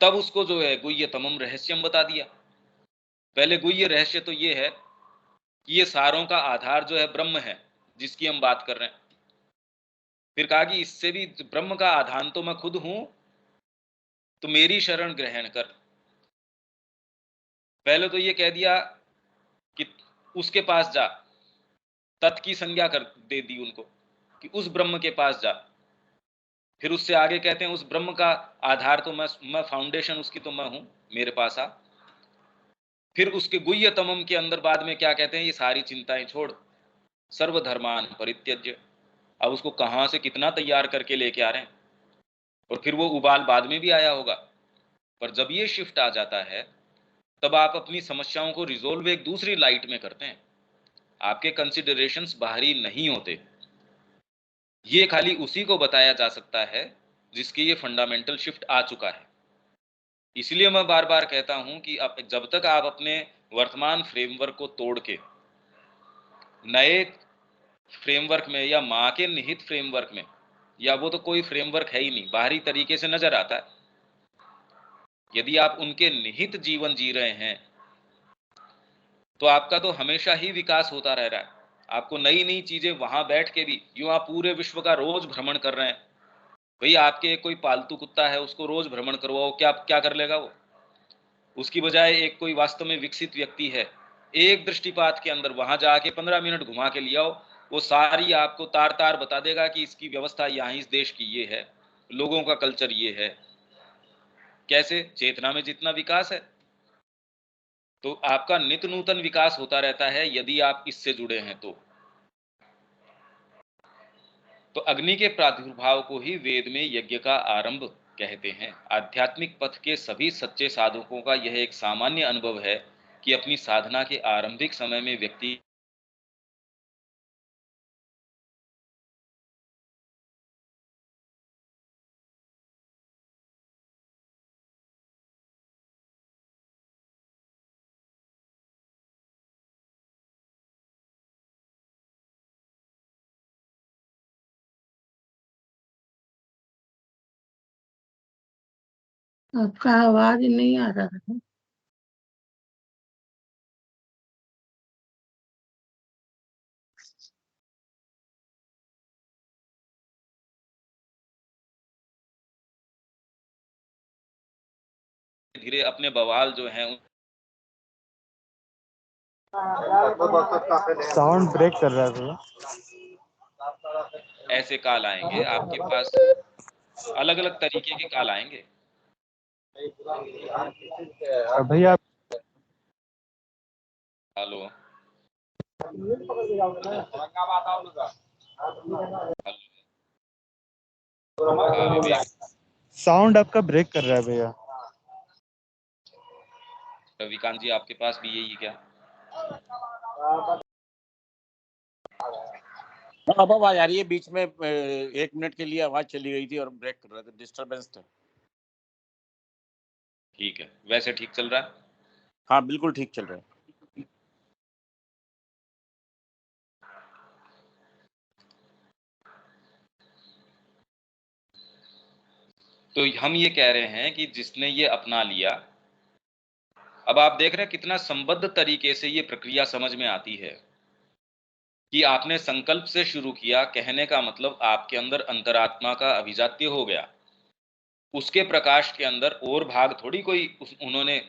Speaker 1: तब उसको जो है गुह्य तमम रहस्यम बता दिया। पहले गुह्य रहस्य तो ये है कि ये सारों का आधार जो है ब्रह्म है, जिसकी हम बात कर रहे हैं। फिर कहा कि इससे भी ब्रह्म का आधान तो मैं खुद हूं, तो मेरी शरण ग्रहण कर। पहले तो ये कह दिया कि उसके पास जा, तत् की संज्ञा कर दे दी उनको कि उस ब्रह्म के पास जा। फिर उससे आगे कहते हैं उस ब्रह्म का आधार तो मैं फाउंडेशन उसकी तो मैं हूं, मेरे पास आ। फिर उसके गुह्य तमम के अंदर बाद में क्या कहते हैं, ये सारी चिंताएं छोड़, सर्वधर्मान परित्यज्य। अब उसको कहां से कितना तैयार करके लेके आ रहे हैं। और फिर वो उबाल बाद में भी आया होगा, पर जब ये शिफ्ट आ जाता है, तब आप अपनी समस्याओं को रिजोल्व एक दूसरी लाइट में करते हैं। आपके कंसिडरेशंस बाहरी नहीं होते। ये खाली उसी को बताया जा सकता है जिसके ये फंडामेंटल शिफ्ट आ चुका है। इसलिए मैं बार बार कहता हूं कि जब तक आप अपने वर्तमान फ्रेमवर्क को तोड़ के नए फ्रेमवर्क में, या माँ के निहित फ्रेमवर्क में, या वो तो कोई फ्रेमवर्क है ही नहीं, बाहरी तरीके से नजर आता है, यदि आप उनके निहित जीवन जी रहे हैं, तो आपका तो हमेशा ही विकास होता रह रहा है। आपको नई नई चीजें वहां बैठ के भी, यूं आप पूरे विश्व का रोज भ्रमण कर रहे हैं। भाई आपके कोई पालतू कुत्ता है, उसको रोज भ्रमण करवाओ, क्या क्या कर लेगा वो? उसकी बजाय एक कोई वास्तव में विकसित व्यक्ति है, एक दृष्टिपात के अंदर वहां जाके 15 मिनट घुमा के लिया हो, वो सारी आपको तार तार बता देगा कि इसकी व्यवस्था यहाँ इस देश की ये है, लोगों का कल्चर ये है। कैसे? चेतना में जितना विकास है, तो आपका नित्य नूतन विकास होता रहता है यदि आप इससे जुड़े हैं तो अग्नि के प्रादुर्भाव को ही वेद में यज्ञ का आरंभ कहते हैं। आध्यात्मिक पथ के सभी सच्चे साधकों का यह एक सामान्य अनुभव है कि अपनी साधना के आरंभिक समय में व्यक्ति
Speaker 3: आपका आवाज नहीं आ रहा है।
Speaker 1: धीरे अपने बवाल जो हैं
Speaker 2: साउंड ब्रेक कर रहा है भैया।
Speaker 1: ऐसे काल आएंगे आपके पास, अलग अलग तरीके के काल आएंगे।
Speaker 2: भैया
Speaker 1: हेलो, हाँ विवेक।
Speaker 2: साउंड आपका ब्रेक कर रहा है भैया।
Speaker 1: रविकांत जी, आपके पास भी यही क्या?
Speaker 4: अब आवाज आ रही है, बीच में 1 मिनट के लिए आवाज चली गई थी और ब्रेक कर रहा था, डिस्टरबेंस था।
Speaker 1: ठीक है, वैसे ठीक चल रहा है?
Speaker 4: हाँ बिल्कुल ठीक चल रहा है।
Speaker 1: तो हम ये कह रहे हैं कि जिसने ये अपना लिया, अब आप देख रहे हैं कितना संबद्ध तरीके से ये प्रक्रिया समझ में आती है कि आपने संकल्प से शुरू किया, कहने का मतलब आपके अंदर अंतरात्मा का अभिजात्य हो गया। उसके प्रकाश के अंदर और भाग थोड़ी कोई उन्होंने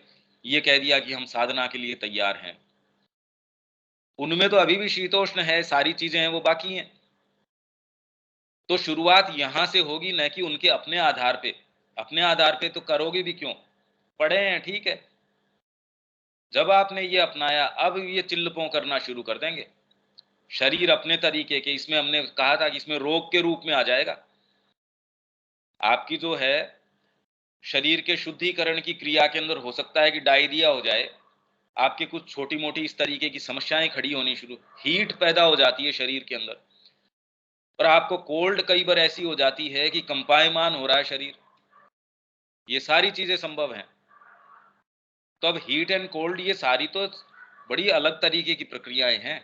Speaker 1: ये कह दिया कि हम साधना के लिए तैयार हैं। उनमें तो अभी भी शीतोष्ण है, सारी चीजें हैं, वो बाकी हैं। तो शुरुआत यहां से होगी, न कि उनके अपने आधार पे। अपने आधार पे तो करोगे भी क्यों? पढ़े हैं, ठीक है। जब आपने ये अपनाया, अब ये चिल्लपों करना शुरू कर देंगे। शरीर अपने तरीके के, इसमें हमने कहा था कि इसमें रोग के रूप में आ जाएगा। आपकी जो है शरीर के शुद्धिकरण की क्रिया के अंदर हो सकता है कि डायरिया हो जाए, आपके कुछ छोटी मोटी इस तरीके की समस्याएं खड़ी होनी शुरू, हीट पैदा हो जाती है शरीर के अंदर। और आपको कोल्ड कई बार ऐसी हो जाती है कि कंपायमान हो रहा है शरीर। ये सारी चीजें संभव हैं। तो अब हीट एंड कोल्ड, ये सारी तो बड़ी अलग तरीके की प्रक्रियाएं हैं।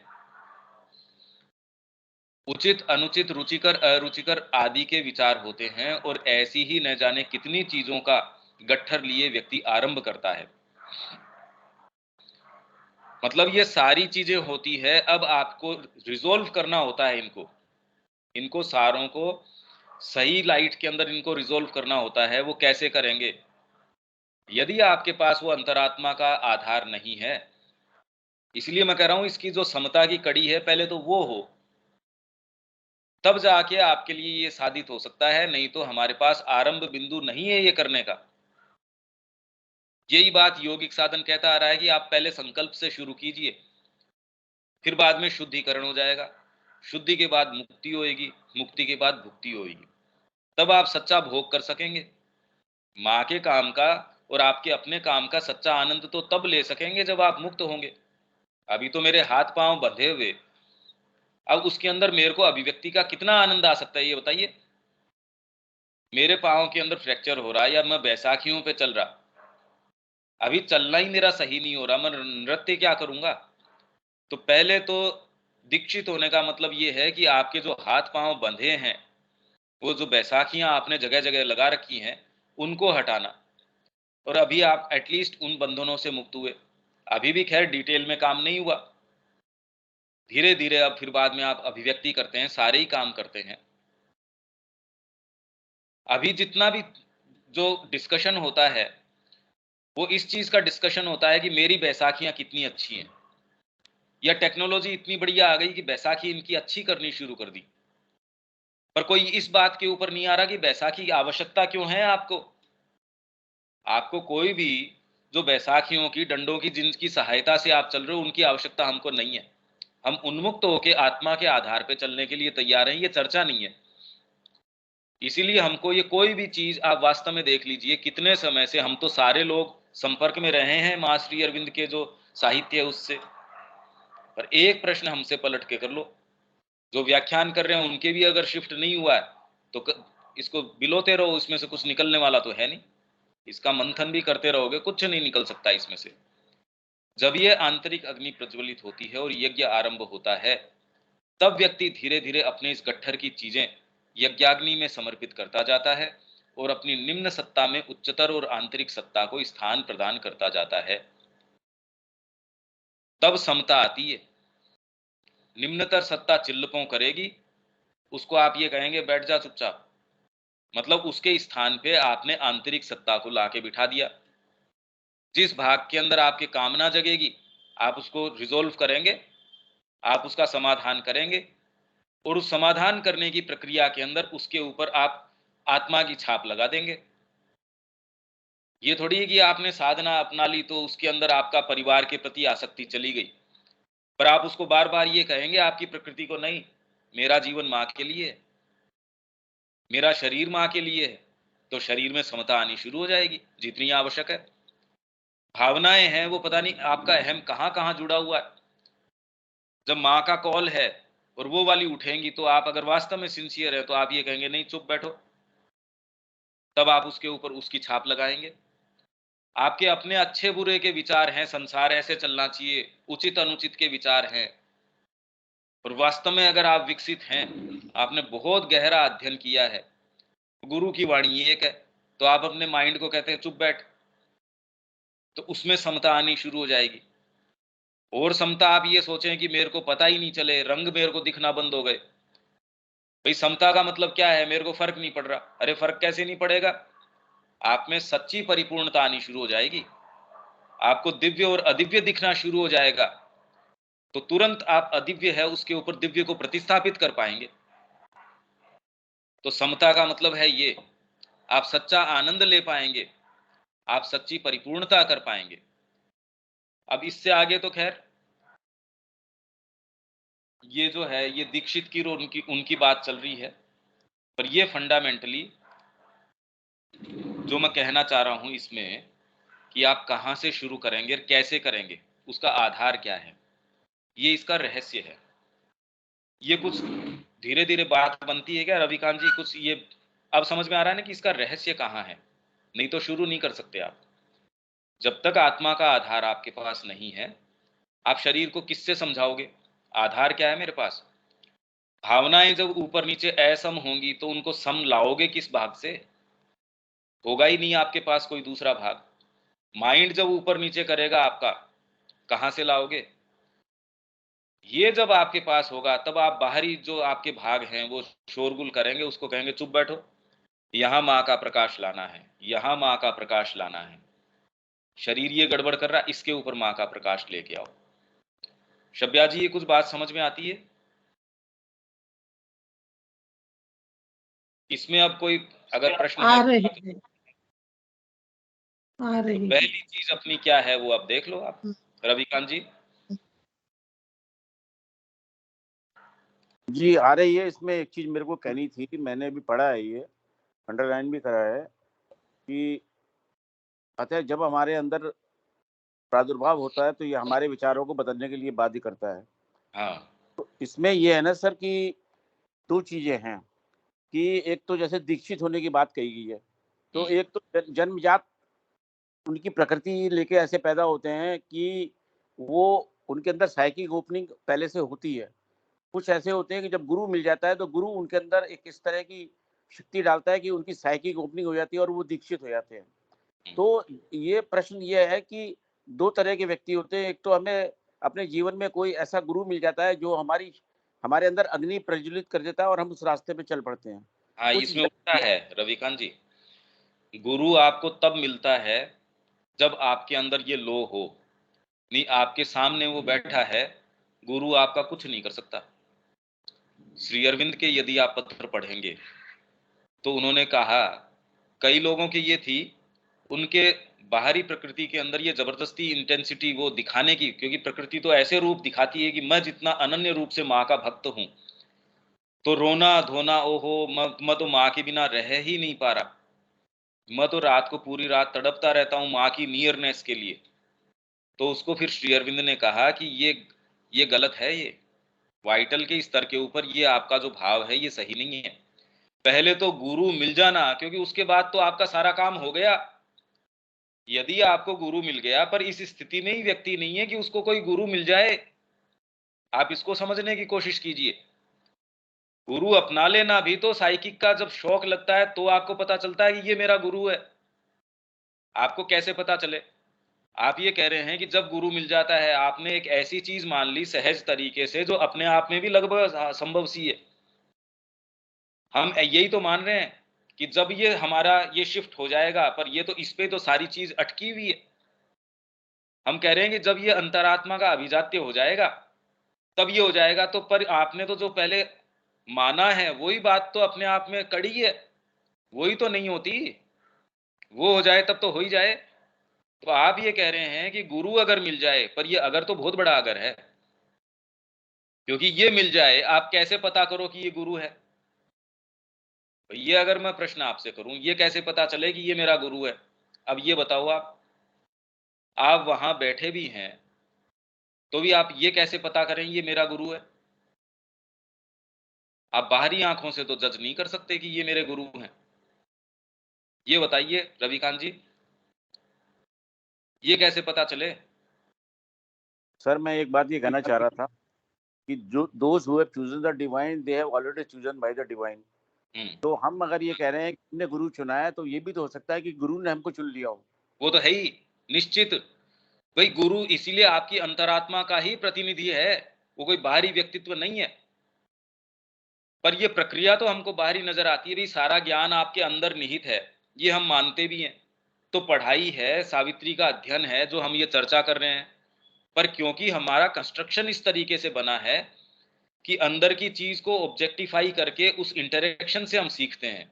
Speaker 1: उचित अनुचित, रुचिकर अरुचिकर आदि के विचार होते हैं, और ऐसी ही न जाने कितनी चीजों का गट्ठर लिए व्यक्ति आरंभ करता है। मतलब ये सारी चीजें होती है, अब आपको रिजोल्व करना होता है इनको सारों को सही लाइट के अंदर इनको रिजोल्व करना होता है। वो कैसे करेंगे? यदि आपके पास वो अंतरात्मा का आधार नहीं है, इसलिए मैं कह रहा हूं इसकी जो समता की कड़ी है, पहले तो वो हो, तब जाके आपके लिए ये साधित हो सकता है। नहीं तो हमारे पास आरंभ बिंदु नहीं है ये करने का। यही बात योगिक साधन कहता आ रहा है कि आप पहले संकल्प से शुरू कीजिए, फिर बाद में शुद्धिकरण हो जाएगा, शुद्धि के बाद मुक्ति होएगी, मुक्ति के बाद भुक्ति होएगी। तब आप सच्चा भोग कर सकेंगे। माँ के काम का और आपके अपने काम का सच्चा आनंद तो तब ले सकेंगे जब आप मुक्त होंगे। अभी तो मेरे हाथ पांव बंधे हुए, अब उसके अंदर मेरे को अभिव्यक्ति का कितना आनंद आ सकता है ये बताइए? मेरे पांव के अंदर फ्रैक्चर हो रहा है या मैं बैसाखियों पे चल रहा, अभी चलना ही मेरा सही नहीं हो रहा, मैं नृत्य क्या करूंगा? तो पहले तो दीक्षित होने का मतलब ये है कि आपके जो हाथ पांव बंधे हैं, वो जो बैसाखियां आपने जगह जगह लगा रखी हैं, उनको हटाना। और अभी आप एटलीस्ट उन बंधनों से मुक्त हुए। अभी भी खैर डिटेल में काम नहीं हुआ, धीरे धीरे अब फिर बाद में आप अभिव्यक्ति करते हैं, सारे ही काम करते हैं। अभी जितना भी जो डिस्कशन होता है, वो इस चीज का डिस्कशन होता है कि मेरी बैसाखियां कितनी अच्छी हैं, या टेक्नोलॉजी इतनी बढ़िया आ गई कि बैसाखी इनकी अच्छी करनी शुरू कर दी। पर कोई इस बात के ऊपर नहीं आ रहा कि बैसाखी की आवश्यकता क्यों है आपको। आपको कोई भी जो बैसाखियों की, डंडों की, जिनकी सहायता से आप चल रहे हो, उनकी आवश्यकता हमको नहीं है। हम उन्मुक्त होकर आत्मा के आधार पर चलने के लिए तैयार हैं, ये चर्चा नहीं है। इसीलिए हमको ये कोई भी चीज आप वास्तव में देख लीजिए, कितने समय से हम तो सारे लोग संपर्क में रहे हैं माँ श्री अरविंद के जो साहित्य है उससे। पर एक प्रश्न हमसे पलट के कर लो, जो व्याख्यान कर रहे हैं उनके भी अगर शिफ्ट नहीं हुआ है तो इसको बिलोते रहो, इसमें से कुछ निकलने वाला तो है नहीं। इसका मंथन भी करते रहोगे, कुछ नहीं निकल सकता इसमें से। जब ये आंतरिक अग्नि प्रज्वलित होती है और यज्ञ आरंभ होता है, तब व्यक्ति धीरे धीरे अपने इस गट्ठर की चीजें यज्ञाग्नि में समर्पित करता जाता है और अपनी निम्न सत्ता में उच्चतर और आंतरिक सत्ता को स्थान प्रदान करता जाता है। तब समता आती है। निम्नतर सत्ता चिल्लपों करेगी, उसको आप ये कहेंगे बैठ जा चुपचाप, मतलब उसके स्थान पे आपने आंतरिक सत्ता को लाके बिठा दिया। जिस भाग के अंदर आपकी कामना जगेगी, आप उसको रिजोल्व करेंगे, आप उसका समाधान करेंगे, और उस समाधान करने की प्रक्रिया के अंदर उसके ऊपर आप आत्मा की छाप लगा देंगे। ये थोड़ी है कि आपने साधना अपना ली तो उसके अंदर आपका परिवार के प्रति आसक्ति चली गई, पर आप उसको बार बार ये कहेंगे आपकी प्रकृति को, नहीं, मेरा जीवन माँ के लिए है, मेरा शरीर माँ के लिए है। तो शरीर में समता आनी शुरू हो जाएगी जितनी आवश्यक है। भावनाएं हैं वो पता नहीं आपका अहम कहाँ कहाँ जुड़ा हुआ है। जब माँ का कॉल है और वो वाली उठेंगी तो आप अगर वास्तव में सिंसियर है तो आप ये कहेंगे नहीं चुप बैठो, तब आप उसके ऊपर उसकी छाप लगाएंगे। आपके अपने अच्छे बुरे के विचार हैं, संसार ऐसे चलना चाहिए, उचित अनुचित के विचार हैं, और वास्तव में अगर आप विकसित हैं, आपने बहुत गहरा अध्ययन किया है, गुरु की वाणी एक है, तो आप अपने माइंड को कहते हैं चुप बैठ, तो उसमें समता आनी शुरू हो जाएगी। और समता आप ये सोचें कि मेरे को पता ही नहीं चले, रंग मेरे को दिखना बंद हो गए। भाई समता का मतलब क्या है? मेरे को फर्क नहीं पड़ रहा। अरे फर्क कैसे नहीं पड़ेगा? आप में सच्ची परिपूर्णता आनी शुरू हो जाएगी, आपको दिव्य और अदिव्य दिखना शुरू हो जाएगा, तो तुरंत आप अदिव्य है उसके ऊपर दिव्य को प्रतिस्थापित कर पाएंगे। तो समता का मतलब है ये, आप सच्चा आनंद ले पाएंगे, आप सच्ची परिपूर्णता कर पाएंगे। अब इससे आगे तो खैर ये जो है ये दीक्षित की और उनकी उनकी बात चल रही है, पर ये फंडामेंटली जो मैं कहना चाह रहा हूं इसमें कि आप कहां से शुरू करेंगे और कैसे करेंगे, उसका आधार क्या है, ये इसका रहस्य है। ये कुछ धीरे धीरे बात बनती है क्या रविकांत जी? कुछ ये अब समझ में आ रहा है ना कि इसका रहस्य कहाँ है? नहीं तो शुरू नहीं कर सकते आप। जब तक आत्मा का आधार आपके पास नहीं है, आप शरीर को किससे समझाओगे? आधार क्या है मेरे पास? भावनाएं जब ऊपर नीचे असम होंगी तो उनको सम लाओगे किस भाग से? होगा ही नहीं आपके पास कोई दूसरा भाग। माइंड जब ऊपर नीचे करेगा आपका, कहां से लाओगे? ये जब आपके पास होगा तब आप बाहरी जो आपके भाग हैं वो शोरगुल करेंगे, उसको कहेंगे चुप बैठो, यहां माँ का प्रकाश लाना है, यहां माँ का प्रकाश लाना है। शरीर ये गड़बड़ कर रहा, इसके ऊपर माँ का प्रकाश लेके आओ। शब्या जी ये कुछ बात समझ में आती है? इसमें अब कोई अगर प्रश्न
Speaker 3: आ
Speaker 1: है
Speaker 3: रही है, आ
Speaker 1: तो
Speaker 3: रही है।
Speaker 1: पहली चीज अपनी क्या है वो अब देख लो आप रविकांत जी।
Speaker 4: जी आ रही है। इसमें एक चीज मेरे को कहनी थी, मैंने भी पढ़ा है, ये अंडरलाइन भी करा है कि अतः जब हमारे अंदर प्रादुर्भाव होता है तो ये हमारे विचारों को बदलने के लिए बाध्य करता है।
Speaker 1: हाँ
Speaker 4: तो इसमें ये है ना सर कि दो चीजें हैं कि एक तो जैसे दीक्षित होने की बात कही गई है, तो एक तो जन्मजात उनकी प्रकृति लेके ऐसे पैदा होते हैं कि वो उनके अंदर साइकिक ओपनिंग पहले से होती है। कुछ ऐसे होते हैं कि जब गुरु मिल जाता है तो गुरु उनके अंदर एक इस तरह की शक्ति डालता है कि उनकी साइकिक ओपनिंग हो जाती है और वो दीक्षित हो जाते हैं। तो ये प्रश्न ये है कि दो तरह के व्यक्ति होते हैं। एक तो हमें अपने जीवन में कोई ऐसा गुरु मिल जाता है जो हमारे अंदर अग्नि प्रज्वलित कर देता है और हम उस रास्ते पे चल पड़ते हैं।
Speaker 1: हाँ,
Speaker 4: कुछ
Speaker 1: इसमें उल्टा है रविकांत जी। गुरु आपको तब मिलता है जब आपके अंदर ये लो हो। नहीं, आपके सामने वो बैठा है, गुरु आपका कुछ नहीं कर सकता। श्री अरविंद के यदि आप पत्र पढ़ेंगे तो उन्होंने कहा, कई लोगों की ये थी, उनके बाहरी प्रकृति के अंदर ये जबरदस्ती इंटेंसिटी वो दिखाने की, क्योंकि प्रकृति तो ऐसे रूप दिखाती है कि मैं जितना अनन्य रूप से माँ का भक्त हूं, तो रोना धोना ओहो मैं तो माँ के बिना रह ही नहीं पा रहा, मैं तो रात को पूरी रात तड़पता रहता हूँ माँ की नियरनेस के लिए। तो उसको फिर श्री अरविंद ने कहा कि ये गलत है, ये वाइटल के स्तर के ऊपर ये आपका जो भाव है ये सही नहीं है। पहले तो गुरु मिल जाना, क्योंकि उसके बाद तो आपका सारा काम हो गया। यदि आपको गुरु मिल गया, पर इस स्थिति में ही व्यक्ति नहीं है कि उसको कोई गुरु मिल जाए। आप इसको समझने की कोशिश कीजिए। गुरु अपना लेना भी तो साइकिक का जब शौक लगता है तो आपको पता चलता है कि ये मेरा गुरु है। आपको कैसे पता चले? आप ये कह रहे हैं कि जब गुरु मिल जाता है, आपने एक ऐसी चीज मान ली सहज तरीके से जो अपने आप में भी लगभग संभव सी है। हम यही तो मान रहे हैं कि जब ये हमारा ये शिफ्ट हो जाएगा, पर ये तो इस पे तो सारी चीज अटकी हुई है। हम कह रहे हैं कि जब ये अंतरात्मा का अभिजात्य हो जाएगा तब ये हो जाएगा। तो पर आपने तो जो पहले माना है वही बात तो अपने आप में कड़ी है, वही तो नहीं होती। वो हो जाए तब तो हो ही जाए। तो आप ये कह रहे हैं कि गुरु अगर मिल जाए, पर ये अगर तो बहुत बड़ा अगर है, क्योंकि ये मिल जाए आप कैसे पता करो कि ये गुरु है? तो ये अगर मैं प्रश्न आपसे करूं, ये कैसे पता चले कि ये मेरा गुरु है? अब ये बताओ आप वहां बैठे भी हैं तो भी आप ये कैसे पता करें ये मेरा गुरु है? आप बाहरी आंखों से तो जज नहीं कर सकते कि ये मेरे गुरु हैं। ये बताइए रविकांत जी, ये कैसे पता चले?
Speaker 4: सर मैं एक बात ये कहना चाह रहा था कि जो those who have chosen the divine they have already chosen by the divine. तो हम अगर ये कह रहे हैं कि हमने गुरु चुना है तो ये भी तो हो सकता है कि गुरु ने हमको चुन लिया हो।
Speaker 1: वो तो है ही, निश्चित। भाई गुरु इसीलिए आपकी अंतरात्मा का ही प्रतिनिधि है, वो कोई बाहरी व्यक्तित्व नहीं है। पर ये प्रक्रिया तो हमको बाहरी नजर आती है, भाई सारा ज्ञान आपके अंदर निहित है, ये हम मानते भी हैं। तो पढ़ाई है, सावित्री का अध्ययन है जो हम ये चर्चा कर रहे हैं। पर क्योंकि हमारा कंस्ट्रक्शन इस तरीके से बना है कि अंदर की चीज को ऑब्जेक्टिफाई करके उस इंटरेक्शन से हम सीखते हैं,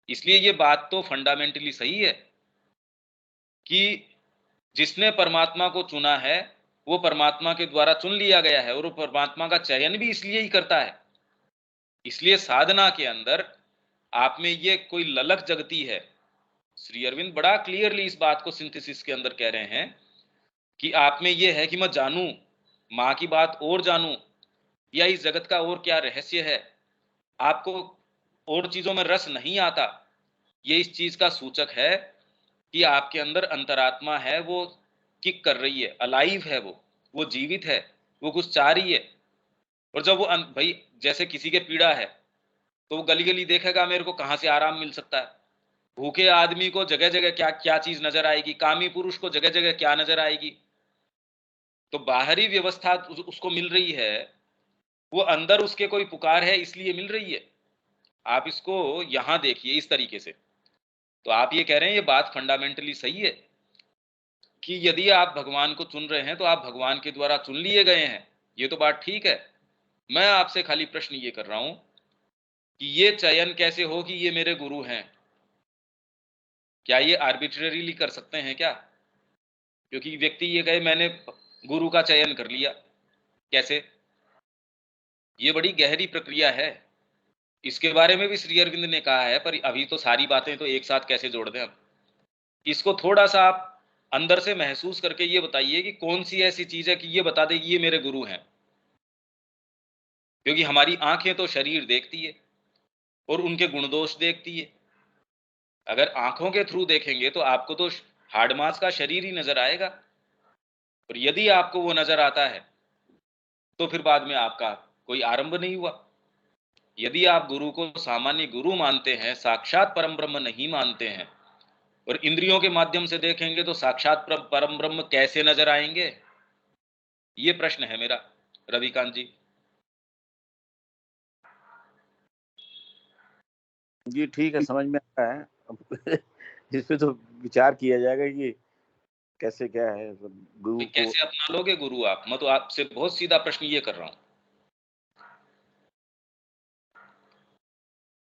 Speaker 1: इसलिए ये बात तो फंडामेंटली सही है कि जिसने परमात्मा को चुना है वो परमात्मा के द्वारा चुन लिया गया है, और वो परमात्मा का चयन भी इसलिए ही करता है। इसलिए साधना के अंदर आप में ये कोई ललक जगती है। श्री अरविंद बड़ा क्लियरली इस बात को सिंथेसिस के अंदर कह रहे हैं कि आप में ये है कि मैं जानूं, माँ की बात और जानूं, या इस जगत का और क्या रहस्य है। आपको और चीजों में रस नहीं आता, ये इस चीज का सूचक है कि आपके अंदर अंतरात्मा है, वो किक कर रही है, अलाइव है, वो जीवित है, वो कुछ चाह रही है। और जब वो भाई जैसे किसी के पीड़ा है तो वो गली गली देखेगा मेरे को कहां से आराम मिल सकता है। भूखे आदमी को जगह जगह क्या क्या चीज नजर आएगी, कामी पुरुष को जगह जगह क्या नजर आएगी। तो बाहरी व्यवस्था उसको मिल रही है, वो अंदर उसके कोई पुकार है इसलिए मिल रही है। आप इसको यहां देखिए इस तरीके से। तो आप ये कह रहे हैं, ये बात फंडामेंटली सही है कि यदि आप भगवान को चुन रहे हैं तो आप भगवान के द्वारा चुन लिए गए हैं, ये तो बात ठीक है। मैं आपसे खाली प्रश्न ये कर रहा हूं कि ये चयन कैसे हो कि ये मेरे गुरु हैं? क्या ये आर्बिट्रेरीली कर सकते हैं क्या? क्योंकि व्यक्ति ये कहे मैंने गुरु का चयन कर लिया, कैसे? ये बड़ी गहरी प्रक्रिया है, इसके बारे में भी श्री अरविंद ने कहा है, पर अभी तो सारी बातें तो एक साथ कैसे जोड़ दें हम। इसको थोड़ा सा आप अंदर से महसूस करके ये बताइए कि कौन सी ऐसी चीज है कि ये बता दे कि ये मेरे गुरु हैं। क्योंकि हमारी आंखें तो शरीर देखती है और उनके गुण दोष देखती है। अगर आंखों के थ्रू देखेंगे तो आपको तो हार्ड मास का शरीर ही नजर आएगा, और यदि आपको वो नजर आता है तो फिर बाद में आपका कोई आरंभ नहीं हुआ। यदि आप गुरु को सामान्य गुरु मानते हैं, साक्षात परम ब्रह्म नहीं मानते हैं, और इंद्रियों के माध्यम से देखेंगे तो साक्षात परम ब्रह्म कैसे नजर आएंगे? ये प्रश्न है मेरा रविकांत जी।
Speaker 4: जी ठीक है, समझ में आता है। अब इस पे तो विचार किया जाएगा कि कैसे क्या है गुरु को।
Speaker 1: कैसे अपना लोगे गुरु आप? मैं तो आपसे बहुत सीधा प्रश्न ये कर रहा हूं।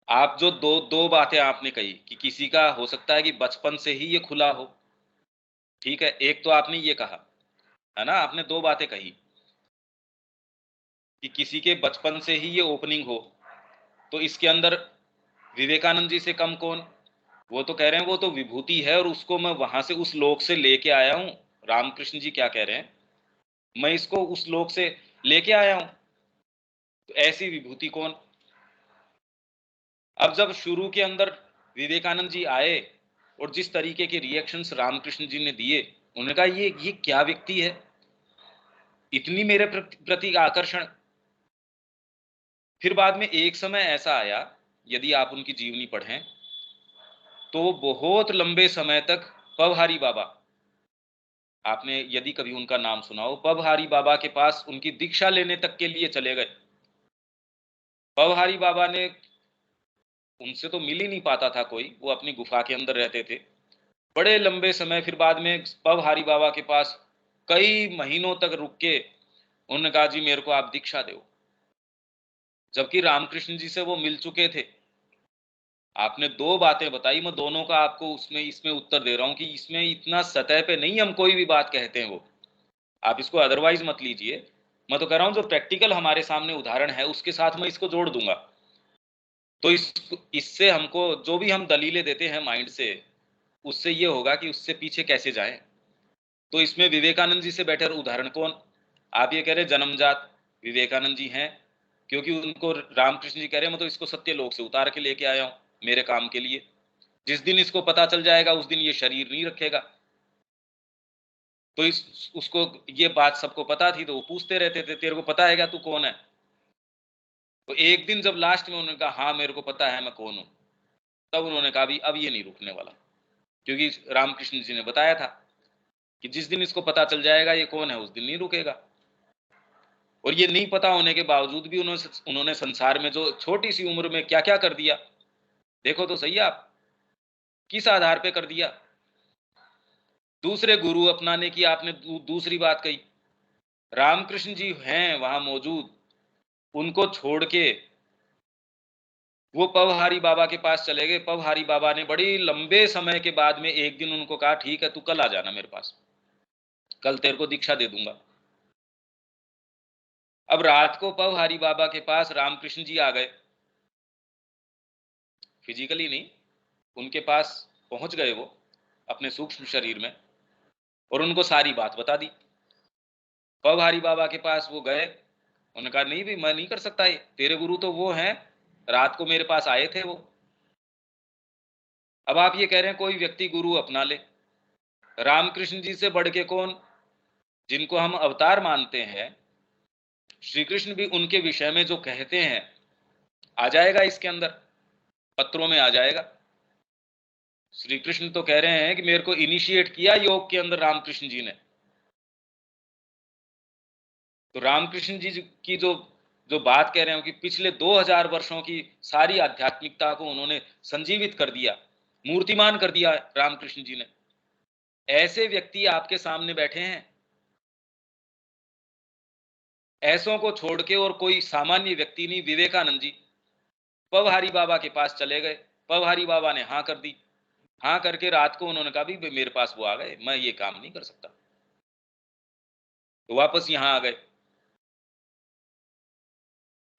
Speaker 1: आप जो दो दो बातें आपने कही कि किसी का हो सकता है कि बचपन से ही ये खुला हो, ठीक है, एक तो आपने ये कहा है ना, आपने दो बातें कही कि किसी के बचपन से ही ये ओपनिंग हो, तो इसके अंदर विवेकानंद जी से कम कौन? वो तो कह रहे हैं वो तो विभूति है और उसको मैं वहां से उस लोक से लेके आया हूं। रामकृष्ण जी क्या कह रहे हैं, मैं इसको उस लोक से लेके आया हूं। तो ऐसी विभूति कौन? अब जब शुरू के अंदर विवेकानंद जी आए और जिस तरीके के रिएक्शंस रामकृष्ण जी ने दिए, उन्होंने कहा ये क्या व्यक्ति है, इतनी मेरे प्रति आकर्षण। फिर बाद में एक समय ऐसा आया, यदि आप उनकी जीवनी पढ़ें तो बहुत लंबे समय तक पवहारी बाबा, आपने यदि कभी उनका नाम सुना हो, पवहारी बाबा के पास उनकी दीक्षा लेने तक के लिए चले गए। पवहारी बाबा ने, उनसे तो मिल ही नहीं पाता था कोई, वो अपनी गुफा के अंदर रहते थे बड़े लंबे समय। फिर बाद में पवहारी बाबा के पास कई महीनों तक रुक के उन्होंने कहा जी मेरे को आप दीक्षा दो, जबकि रामकृष्ण जी से वो मिल चुके थे। आपने दो बातें बताई, मैं दोनों का आपको उसमें इसमें उत्तर दे रहा हूं कि इसमें इतना सतह पे नहीं हम कोई भी बात कहते हैं, वो आप इसको अदरवाइज मत लीजिए। मैं तो कह रहा हूं जो प्रैक्टिकल हमारे सामने उदाहरण है उसके साथ मैं इसको जोड़ दूंगा। तो इससे हमको जो भी हम दलीलें देते हैं माइंड से, उससे ये होगा कि उससे पीछे कैसे जाएं। तो इसमें विवेकानंद जी से बेटर उदाहरण कौन? आप ये कह रहे जन्मजात विवेकानंद जी हैं, क्योंकि उनको रामकृष्ण जी कह रहे हैं मैं तो इसको सत्यलोक से उतार के लेके आया हूं मेरे काम के लिए। जिस दिन इसको पता चल जाएगा उस दिन ये शरीर नहीं रखेगा। तो उसको ये बात सबको पता थी, तो वो पूछते रहते थे तेरे को पता है क्या तू कौन है? तो एक दिन जब लास्ट में उन्होंने कहा हाँ मेरे को पता है मैं कौन हूं, तब उन्होंने कहा भी अब ये नहीं रुकने वाला, क्योंकि रामकृष्ण जी ने बताया था कि जिस दिन इसको पता चल जाएगा ये कौन है उस दिन नहीं रुकेगा। और ये नहीं पता होने के बावजूद भी उन्होंने संसार में जो छोटी सी उम्र में क्या क्या कर दिया, देखो तो सही आप किस आधार पे कर दिया। दूसरे गुरु अपनाने की आपने दूसरी बात कही। रामकृष्ण जी हैं वहां मौजूद, उनको छोड़ के वो पवहारी बाबा के पास चले गए। पवहारी बाबा ने बड़ी लंबे समय के बाद में एक दिन उनको कहा ठीक है तू कल आ जाना मेरे पास, कल तेरे को दीक्षा दे दूंगा। अब रात को पवहारी बाबा के पास रामकृष्ण जी आ गए, फिजिकली नहीं, उनके पास पहुंच गए वो अपने सूक्ष्म शरीर में, और उनको सारी बात बता दी। पवहारी बाबा के पास वो गए, उन्होंने कहा नहीं भी मैं नहीं कर सकता, ये तेरे गुरु तो वो हैं, रात को मेरे पास आए थे वो। अब आप ये कह रहे हैं कोई व्यक्ति गुरु अपना ले, रामकृष्ण जी से बढ़ के कौन, जिनको हम अवतार मानते हैं, श्री कृष्ण भी उनके विषय में जो कहते हैं आ जाएगा इसके अंदर, पत्रों में आ जाएगा। श्री कृष्ण तो कह रहे हैं कि मेरे को इनिशिएट किया योग के अंदर रामकृष्ण जी ने। तो रामकृष्ण जी की जो जो बात कह रहे हो कि पिछले 2000 वर्षों की सारी आध्यात्मिकता को उन्होंने संजीवित कर दिया, मूर्तिमान कर दिया रामकृष्ण जी ने। ऐसे व्यक्ति आपके सामने बैठे हैं, ऐसों को छोड़ के और कोई सामान्य व्यक्ति नहीं। विवेकानंद जी पवहारी बाबा के पास चले गए, पवहारी बाबा ने हाँ कर दी, हाँ करके रात को उन्होंने कहा भी मेरे पास वो आ गए, मैं ये काम नहीं कर सकता, तो वापस यहां आ गए।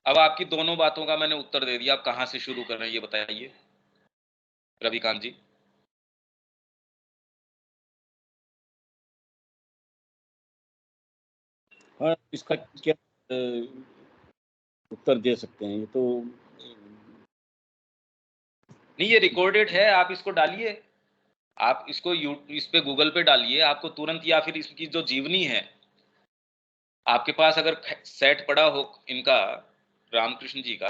Speaker 1: अब आपकी दोनों बातों का मैंने उत्तर दे दिया, आप कहां से शुरू कर रहे हैं ये बताइए रविकांत जी।
Speaker 4: हाँ, इसका क्या उत्तर दे सकते हैं? ये तो
Speaker 1: नहीं ये रिकॉर्डेड है, आप इसको डालिए, आप इसको इस पे गूगल पे डालिए, आपको तुरंत, या फिर इसकी जो जीवनी है आपके पास अगर सेट पड़ा हो इनका, रामकृष्ण जी का,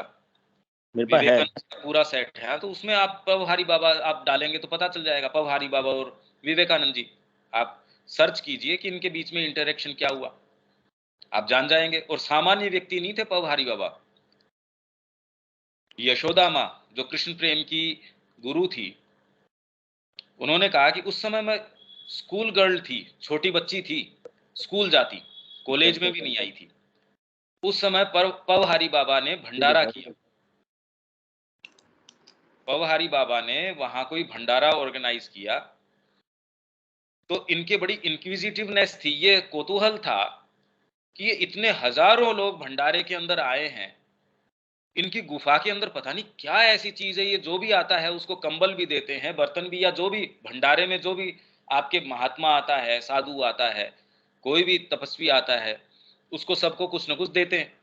Speaker 4: मेरे पास है।
Speaker 1: विवेकानंद का पूरा सेट है, तो उसमें आप पवहारी बाबा आप डालेंगे तो पता चल जाएगा, पवहारी बाबा और विवेकानंद जी आप सर्च कीजिए कि इनके बीच में इंटरेक्शन क्या हुआ, आप जान जाएंगे। और सामान्य व्यक्ति नहीं थे पवहारी बाबा। यशोदा माँ जो कृष्ण प्रेम की गुरु थी, उन्होंने कहा कि उस समय मैं स्कूल गर्ल थी, छोटी बच्ची थी, स्कूल जाती, कॉलेज में भी नहीं आई थी। उस समय पर पवहारी बाबा ने भंडारा किया, पवहारी बाबा ने वहां कोई भंडारा ऑर्गेनाइज किया। तो इनके बड़ी इंक्विजिटिवनेस थी, ये कौतूहल था कि ये इतने हजारों लोग भंडारे के अंदर आए हैं, इनकी गुफा के अंदर पता नहीं क्या ऐसी चीज है, ये जो भी आता है उसको कंबल भी देते हैं, बर्तन भी, या जो भी भंडारे में जो भी आपके महात्मा आता है, साधु आता है, कोई भी तपस्वी आता है, उसको सबको कुछ ना कुछ देते हैं,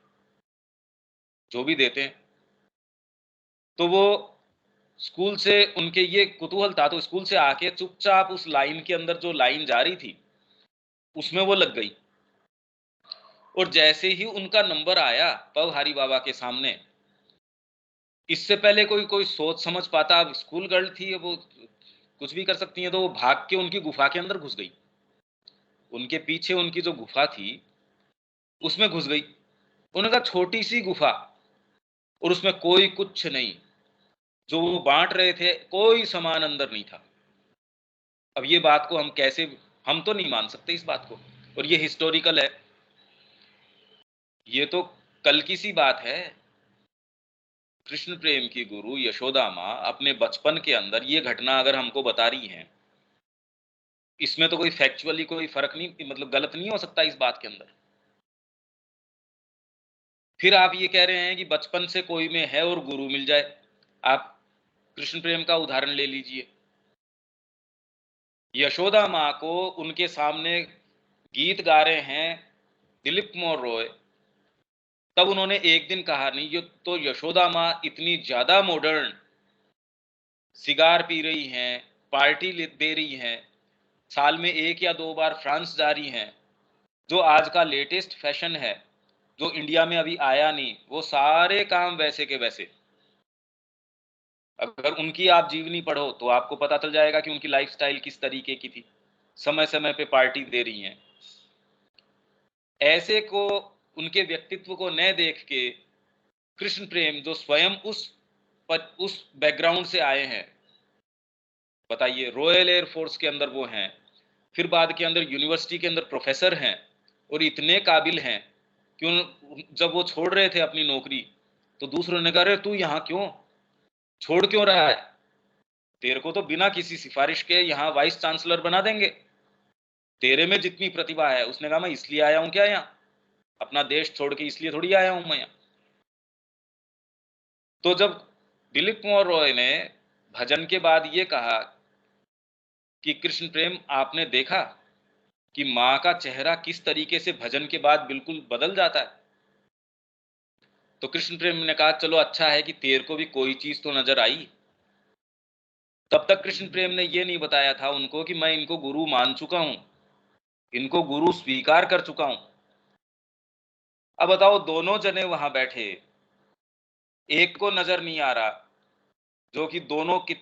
Speaker 1: जो भी देते हैं। तो वो स्कूल से उनके ये कुतूहल था, तो स्कूल से आके चुपचाप उस लाइन के अंदर जो लाइन जा रही थी उसमें वो लग गई। और जैसे ही उनका नंबर आया पवहारी बाबा के सामने, इससे पहले कोई कोई सोच समझ पाता, अब स्कूल गर्ल थी, वो कुछ भी कर सकती है, तो वो भाग के उनकी गुफा के अंदर घुस गई, उनके पीछे उनकी जो गुफा थी उसमें घुस गई। उन्होंने कहा छोटी सी गुफा और उसमें कोई कुछ नहीं, जो वो बांट रहे थे कोई सामान अंदर नहीं था। अब ये बात को हम कैसे, हम तो नहीं मान सकते इस बात को, और ये हिस्टोरिकल है, ये तो कल की सी बात है। कृष्ण प्रेम की गुरु यशोदा माँ अपने बचपन के अंदर ये घटना अगर हमको बता रही हैं, इसमें तो कोई फैक्चुअली कोई फर्क नहीं, मतलब गलत नहीं हो सकता इस बात के अंदर। फिर आप ये कह रहे हैं कि बचपन से कोई में है और गुरु मिल जाए। आप कृष्ण प्रेम का उदाहरण ले लीजिए, यशोदा माँ को उनके सामने गीत गा रहे हैं दिलीप कुमार रॉय, तब उन्होंने एक दिन कहा, नहीं ये तो यशोदा माँ इतनी ज्यादा मॉडर्न, सिगार पी रही हैं, पार्टी दे रही हैं, साल में 1 या 2 बार फ्रांस जा रही हैं, जो आज का लेटेस्ट फैशन है, जो इंडिया में अभी आया नहीं, वो सारे काम वैसे के वैसे। अगर उनकी आप जीवनी पढ़ो तो आपको पता चल जाएगा कि उनकी लाइफस्टाइल किस तरीके की थी, समय समय पे पार्टी दे रही हैं। ऐसे को, उनके व्यक्तित्व को न देख के कृष्ण प्रेम जो स्वयं उस बैकग्राउंड से आए हैं, बताइए, रॉयल एयरफोर्स के अंदर वो हैं, फिर बाद के अंदर यूनिवर्सिटी के अंदर प्रोफेसर हैं, और इतने काबिल हैं कि जब वो छोड़ रहे थे अपनी नौकरी तो दूसरों ने कहा, तू यहाँ क्यों छोड़ क्यों रहा है, तेरे को तो बिना किसी सिफारिश के यहाँ वाइस चांसलर बना देंगे, तेरे में जितनी प्रतिभा है। उसने कहा, मैं इसलिए आया हूं क्या यहाँ, अपना देश छोड़ के इसलिए थोड़ी आया हूं मैं यहाँ। तो जब दिलीप कुमार रॉय ने भजन के बाद ये कहा कि कृष्ण प्रेम आपने देखा कि माँ का चेहरा किस तरीके से भजन के बाद बिल्कुल बदल जाता है, तो कृष्ण प्रेम ने कहा, चलो अच्छा है कि तेरे को भी कोई चीज तो नजर आई। तब तक कृष्ण प्रेम ने ये नहीं बताया था उनको कि मैं इनको गुरु मान चुका हूं, इनको गुरु स्वीकार कर चुका हूं। अब बताओ, दोनों जने वहां बैठे, एक को नजर नहीं आ रहा, जो कि दोनों की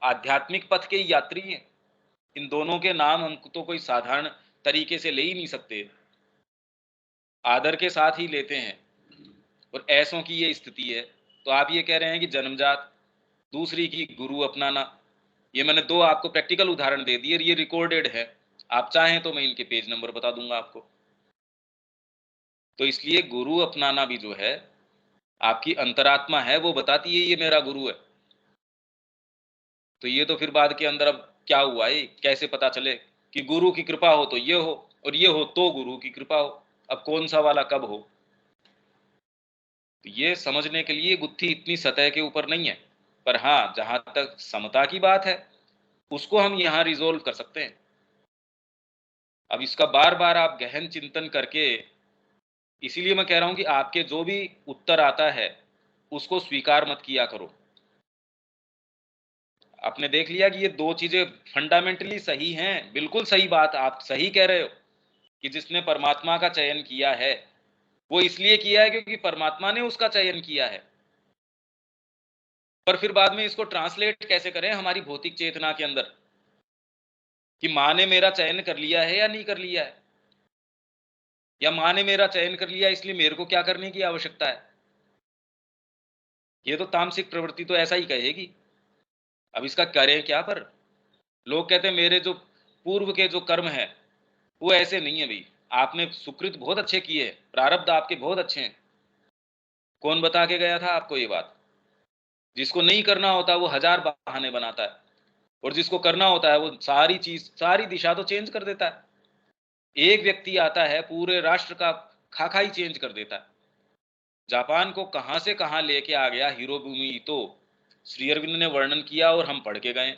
Speaker 1: आध्यात्मिक पथ के यात्री हैं, इन दोनों के नाम हम तो कोई साधारण तरीके से ले ही नहीं सकते, आदर के साथ ही लेते हैं, और ऐसों की ये स्थिति है। तो आप ये कह रहे हैं कि जन्मजात, दूसरी की गुरु अपनाना। ये मैंने 2 आपको प्रैक्टिकल उदाहरण दे दिए, ये रिकॉर्डेड है, आप चाहें तो मैं इनके पेज नंबर बता दूंगा आपको। तो इसलिए गुरु अपनाना भी जो है, आपकी अंतरात्मा है वो बताती है ये मेरा गुरु है। तो ये तो फिर बाद के अंदर अब क्या हुआ है, कैसे पता चले कि गुरु की कृपा हो तो ये हो, और ये हो तो गुरु की कृपा हो, अब कौन सा वाला कब हो। तो ये समझने के लिए गुत्थी इतनी सतह के ऊपर नहीं है, पर हाँ, जहां तक समता की बात है उसको हम यहाँ रिजोल्व कर सकते हैं। अब इसका बार बार आप गहन चिंतन करके, इसीलिए मैं कह रहा हूं कि आपके जो भी उत्तर आता है उसको स्वीकार मत किया करो। आपने देख लिया कि ये 2 चीजें फंडामेंटली सही हैं, बिल्कुल सही बात आप सही कह रहे हो कि जिसने परमात्मा का चयन किया है वो इसलिए किया है क्योंकि परमात्मा ने उसका चयन किया है। पर फिर बाद में इसको ट्रांसलेट कैसे करें हमारी भौतिक चेतना के अंदर, कि माँ ने मेरा चयन कर लिया है या नहीं कर लिया है, या माँ ने मेरा चयन कर लिया इसलिए मेरे को क्या करने की आवश्यकता है। ये तो तामसिक प्रवृत्ति तो ऐसा ही कहेगी। अब इसका करें क्या। पर लोग कहते हैं मेरे जो पूर्व के जो कर्म है वो ऐसे नहीं है भाई, आपने सुकृत बहुत अच्छे किए, प्रारब्ध आपके बहुत अच्छे हैं। कौन बता के गया था आपको ये बात। जिसको नहीं करना होता वो 1000 बहाने बनाता है, और जिसको करना होता है वो सारी चीज, सारी दिशा तो चेंज कर देता है। एक व्यक्ति आता है पूरे राष्ट्र का खाका ही चेंज कर देता है। जापान को कहां से कहां लेके आ गया हिरोबुमी इतो, श्री अरविंद ने वर्णन किया और हम पढ़ के गए।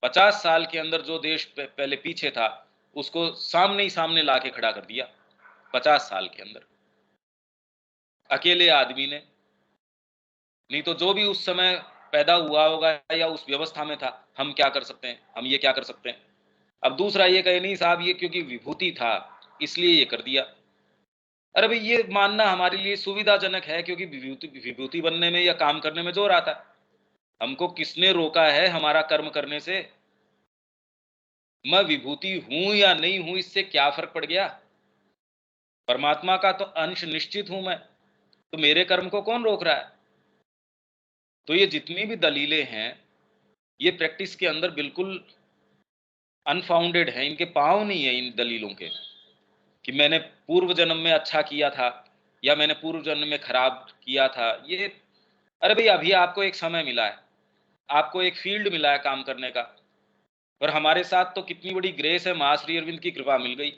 Speaker 1: 50 साल के अंदर जो देश पहले पीछे था उसको सामने ही सामने लाके खड़ा कर दिया 50 साल के अंदर, अकेले आदमी ने। नहीं तो जो भी उस समय पैदा हुआ होगा या उस व्यवस्था में था, हम क्या कर सकते हैं, हम ये क्या कर सकते हैं। अब दूसरा ये कहे, नहीं साहब ये क्योंकि विभूति था इसलिए ये कर दिया। अरे भाई, ये मानना हमारे लिए सुविधाजनक है क्योंकि विभूति विभूति बनने में या काम करने में जोर आता है। हमको किसने रोका है हमारा कर्म करने से। मैं विभूति हूं या नहीं हूं इससे क्या फर्क पड़ गया, परमात्मा का तो अंश निश्चित हूं मैं, तो मेरे कर्म को कौन रोक रहा है। तो ये जितनी भी दलीलें हैं ये प्रैक्टिस के अंदर बिल्कुल अनफाउंडेड है, इनके पांव नहीं है इन दलीलों के, कि मैंने पूर्व जन्म में अच्छा किया था या मैंने पूर्व जन्म में खराब किया था। ये, अरे भाई अभी आपको एक समय मिला है, आपको एक फील्ड मिला है काम करने का, और हमारे साथ तो कितनी बड़ी ग्रेस है, मां श्री अरविंद की कृपा मिल गई।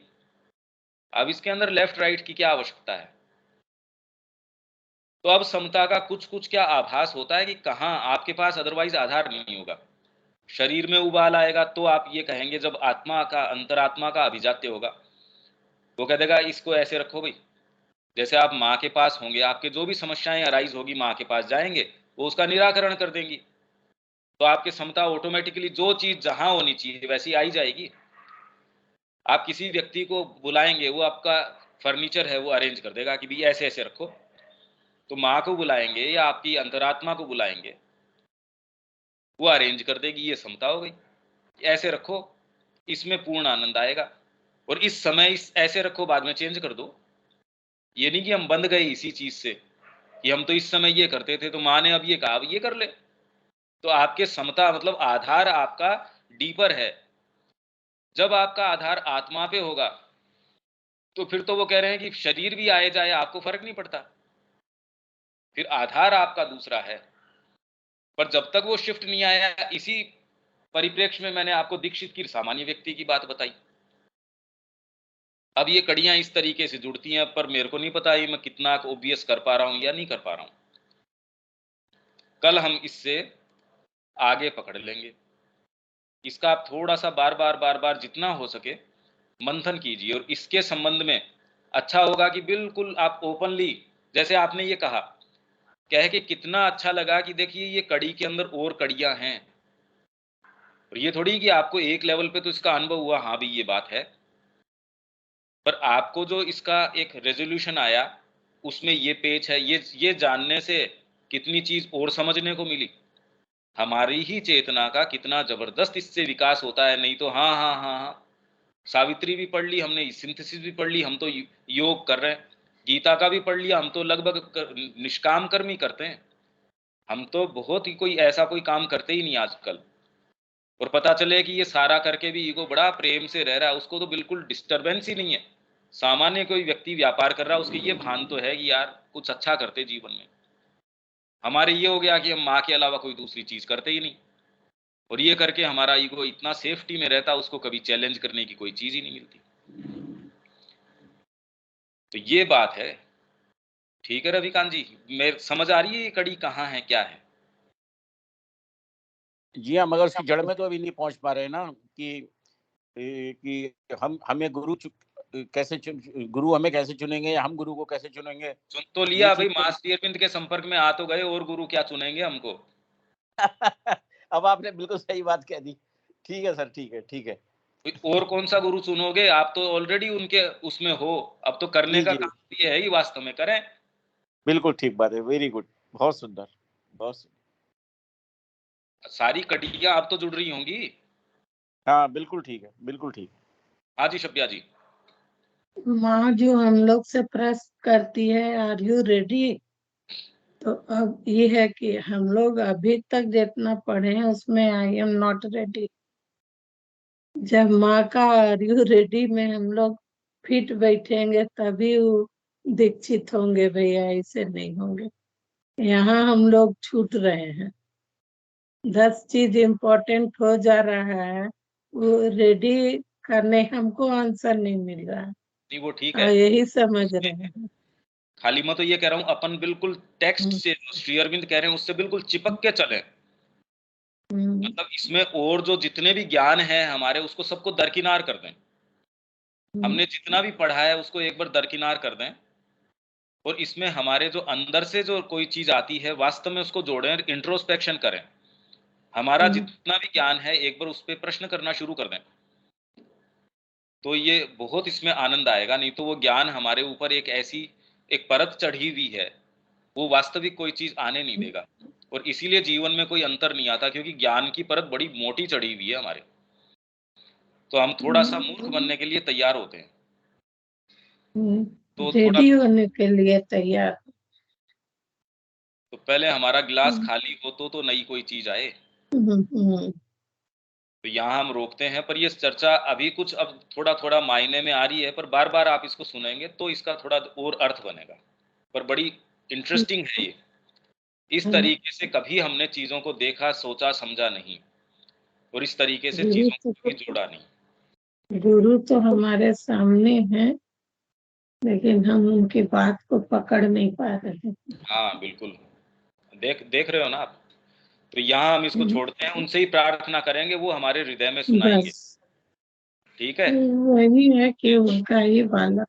Speaker 1: अब इसके अंदर लेफ्ट राइट की क्या आवश्यकता है। तो अब समता का कुछ कुछ क्या आभास होता है कि कहां आपके पास अदरवाइज आधार नहीं होगा। शरीर में उबाल आएगा तो आप ये कहेंगे, जब आत्मा का, अंतरात्मा का अभिजात्य होगा, वो कह देगा इसको ऐसे रखो भाई। जैसे आप माँ के पास होंगे, आपके जो भी समस्याएं अराइज होगी माँ के पास जाएंगे, वो उसका निराकरण कर देंगी, तो आपकी क्षमता ऑटोमेटिकली जो चीज जहां होनी चाहिए वैसी आई जाएगी। आप किसी व्यक्ति को बुलाएंगे, वो आपका फर्नीचर है वो अरेंज कर देगा कि भाई ऐसे ऐसे रखो। तो माँ को बुलाएंगे या आपकी अंतरात्मा को बुलाएंगे, वो अरेंज कर देगी, ये क्षमता हो गई, ऐसे रखो, इसमें पूर्ण आनंद आएगा। और इस समय इस ऐसे रखो, बाद में चेंज कर दो। ये नहीं कि हम बंद गए इसी चीज से कि हम तो इस समय ये करते थे, तो माँ ने अब ये कहा, अब ये कर ले। तो आपके समता मतलब आधार आपका डीपर है। जब आपका आधार आत्मा पे होगा तो फिर तो वो कह रहे हैं कि शरीर भी आए जाए आपको फर्क नहीं पड़ता, फिर आधार आपका दूसरा है। पर जब तक वो शिफ्ट नहीं आया, इसी परिप्रेक्ष्य में मैंने आपको दीक्षित की सामान्य व्यक्ति की बात बताई। अब ये कड़ियां इस तरीके से जुड़ती हैं, पर मेरे को नहीं पता ये मैं कितना ओबियस कर पा रहा हूं या नहीं कर पा रहा हूं। कल हम इससे आगे पकड़ लेंगे। इसका आप थोड़ा सा बार बार जितना हो सके मंथन कीजिए, और इसके संबंध में अच्छा होगा कि बिल्कुल आप ओपनली, जैसे आपने ये कहा, कह के कितना अच्छा लगा कि देखिए ये कड़ी के अंदर और कड़ियां हैं। और ये थोड़ी कि आपको एक लेवल पे तो इसका अनुभव हुआ, हाँ भी ये बात है, पर आपको जो इसका एक रेजोल्यूशन आया, उसमें ये पेच है, ये जानने से कितनी चीज और समझने को मिली। हमारी ही चेतना का कितना जबरदस्त इससे विकास होता है। नहीं तो हाँ हाँ हाँ हाँ, सावित्री भी पढ़ ली हमने, सिंथेसिस भी पढ़ ली, हम तो योग कर रहे हैं, गीता का भी पढ़ लिया, हम तो लगभग निष्काम कर्म ही करते हैं। हम तो बहुत ही कोई ऐसा कोई काम करते ही नहीं आजकल। और पता चले कि ये सारा करके भी ईगो बड़ा प्रेम से रह रहा है, उसको तो बिल्कुल डिस्टरबेंस ही नहीं है। सामान्य कोई व्यक्ति व्यापार कर रहा है, उसके ये भान तो है कि यार कुछ अच्छा करते जीवन में। हमारे ये हो गया कि हम माँ के अलावा कोई दूसरी चीज करते ही नहीं, और ये करके हमारा ईगो इतना सेफ्टी में रहता, उसको कभी चैलेंज करने की कोई चीज ही नहीं मिलती। तो ये बात है। ठीक है रविकांत जी, मेरे समझ आ रही है ये कड़ी कहाँ है, क्या है?
Speaker 4: जी हाँ, मगर उसकी जड़ में तो अभी नहीं पहुंच पा रहे ना कि हम हमें गुरु हमें कैसे चुनेंगे, या हम गुरु को कैसे चुनेंगे।
Speaker 1: चुन तो
Speaker 4: ये
Speaker 1: लिया भाई,
Speaker 4: चीज
Speaker 1: माँ श्री अरविंद के संपर्क में आ तो गए, और गुरु क्या चुनेंगे हमको?
Speaker 4: अब आपने बिल्कुल सही बात कह दी। ठीक है सर, ठीक है, ठीक है।
Speaker 1: और कौन सा गुरु चुनोगे? आप तो ऑलरेडी उनके उसमें हो। अब तो करने
Speaker 4: जी
Speaker 1: का
Speaker 4: जी,
Speaker 1: काम ये है कि वास्तव में करें।
Speaker 4: बिल्कुल ठीक बात है, वेरी गुड, बहुत सुंदर, बहुत सुंदर।
Speaker 1: सारी कटियां अब तो जुड़ रही होंगी।
Speaker 4: हाँ बिल्कुल ठीक है, बिल्कुल ठीक है।
Speaker 1: हाँ जी शब्या जी।
Speaker 3: माँ जो हम लोग से प्रश्न करती है, आर यू रेडी? तो अब ये है कि हम लोग अभी तक जितना पढ़े हैं उसमें आई एम नॉट रेडी। जब माँ का आर यू रेडी में हम लोग फिट बैठेंगे तभी वो दीक्षित होंगे भैया, ऐसे नहीं होंगे। यहाँ हम लोग छूट रहे हैं। 10 चीज इम्पोर्टेंट हो जा रहा है, वो रेडी करने हमको आंसर नहीं मिल रहा है।
Speaker 1: नहीं वो ठीक है,
Speaker 3: यही समझ रहे हैं।
Speaker 1: खाली मैं तो ये कह रहा हूँ अपन बिल्कुल टेक्स्ट से, जो श्री अरविंद कह रहे हैं उससे बिल्कुल चिपक के चलें। मतलब इसमें और जो जितने भी ज्ञान है हमारे, उसको सबको दरकिनार कर दें। हमने जितना भी पढ़ा है उसको एक बार दरकिनार कर दें, और इसमें हमारे जो अंदर से जो कोई चीज आती है वास्तव में उसको जोड़ें, इंट्रोस्पेक्शन करें। हमारा जितना भी ज्ञान है एक बार उस पर प्रश्न करना शुरू कर दें, तो ये बहुत इसमें आनंद आएगा। नहीं तो वो ज्ञान हमारे ऊपर एक ऐसी एक परत चढ़ी हुई है, वो वास्तविक कोई चीज आने नहीं देगा। और इसीलिए जीवन में कोई अंतर नहीं आता, क्योंकि ज्ञान की परत बड़ी मोटी चढ़ी हुई है हमारे। तो हम थोड़ा सा मूर्ख बनने के लिए तैयार होते हैं। तो थोड़ा,
Speaker 3: रेडी होने के लिए तैयार।
Speaker 1: तो पहले हमारा गिलास खाली हो तो नई कोई चीज आए। तो यहाँ हम रोकते हैं, पर ये चर्चा अभी कुछ अब थोड़ा थोड़ा मायने में आ रही है, पर बार बार आप इसको सुनेंगे तो इसका थोड़ा और अर्थ बनेगा। पर बड़ी इंटरेस्टिंग है ये। इस तरीके से कभी हमने चीजों को देखा, सोचा, समझा नहीं, और इस तरीके से चीजों को कभी जोड़ा नहीं।
Speaker 3: गुरु तो हमारे सामने है, लेकिन हम उनकी बात को पकड़ नहीं पा रहे हैं।
Speaker 1: हाँ बिल्कुल, देख रहे हो ना आप। तो यहाँ हम इसको छोड़ते हैं, उनसे ही प्रार्थना करेंगे, वो हमारे हृदय में सुनाएंगे।
Speaker 3: बस
Speaker 1: ठीक है।
Speaker 3: वही है कि उनका ही वाला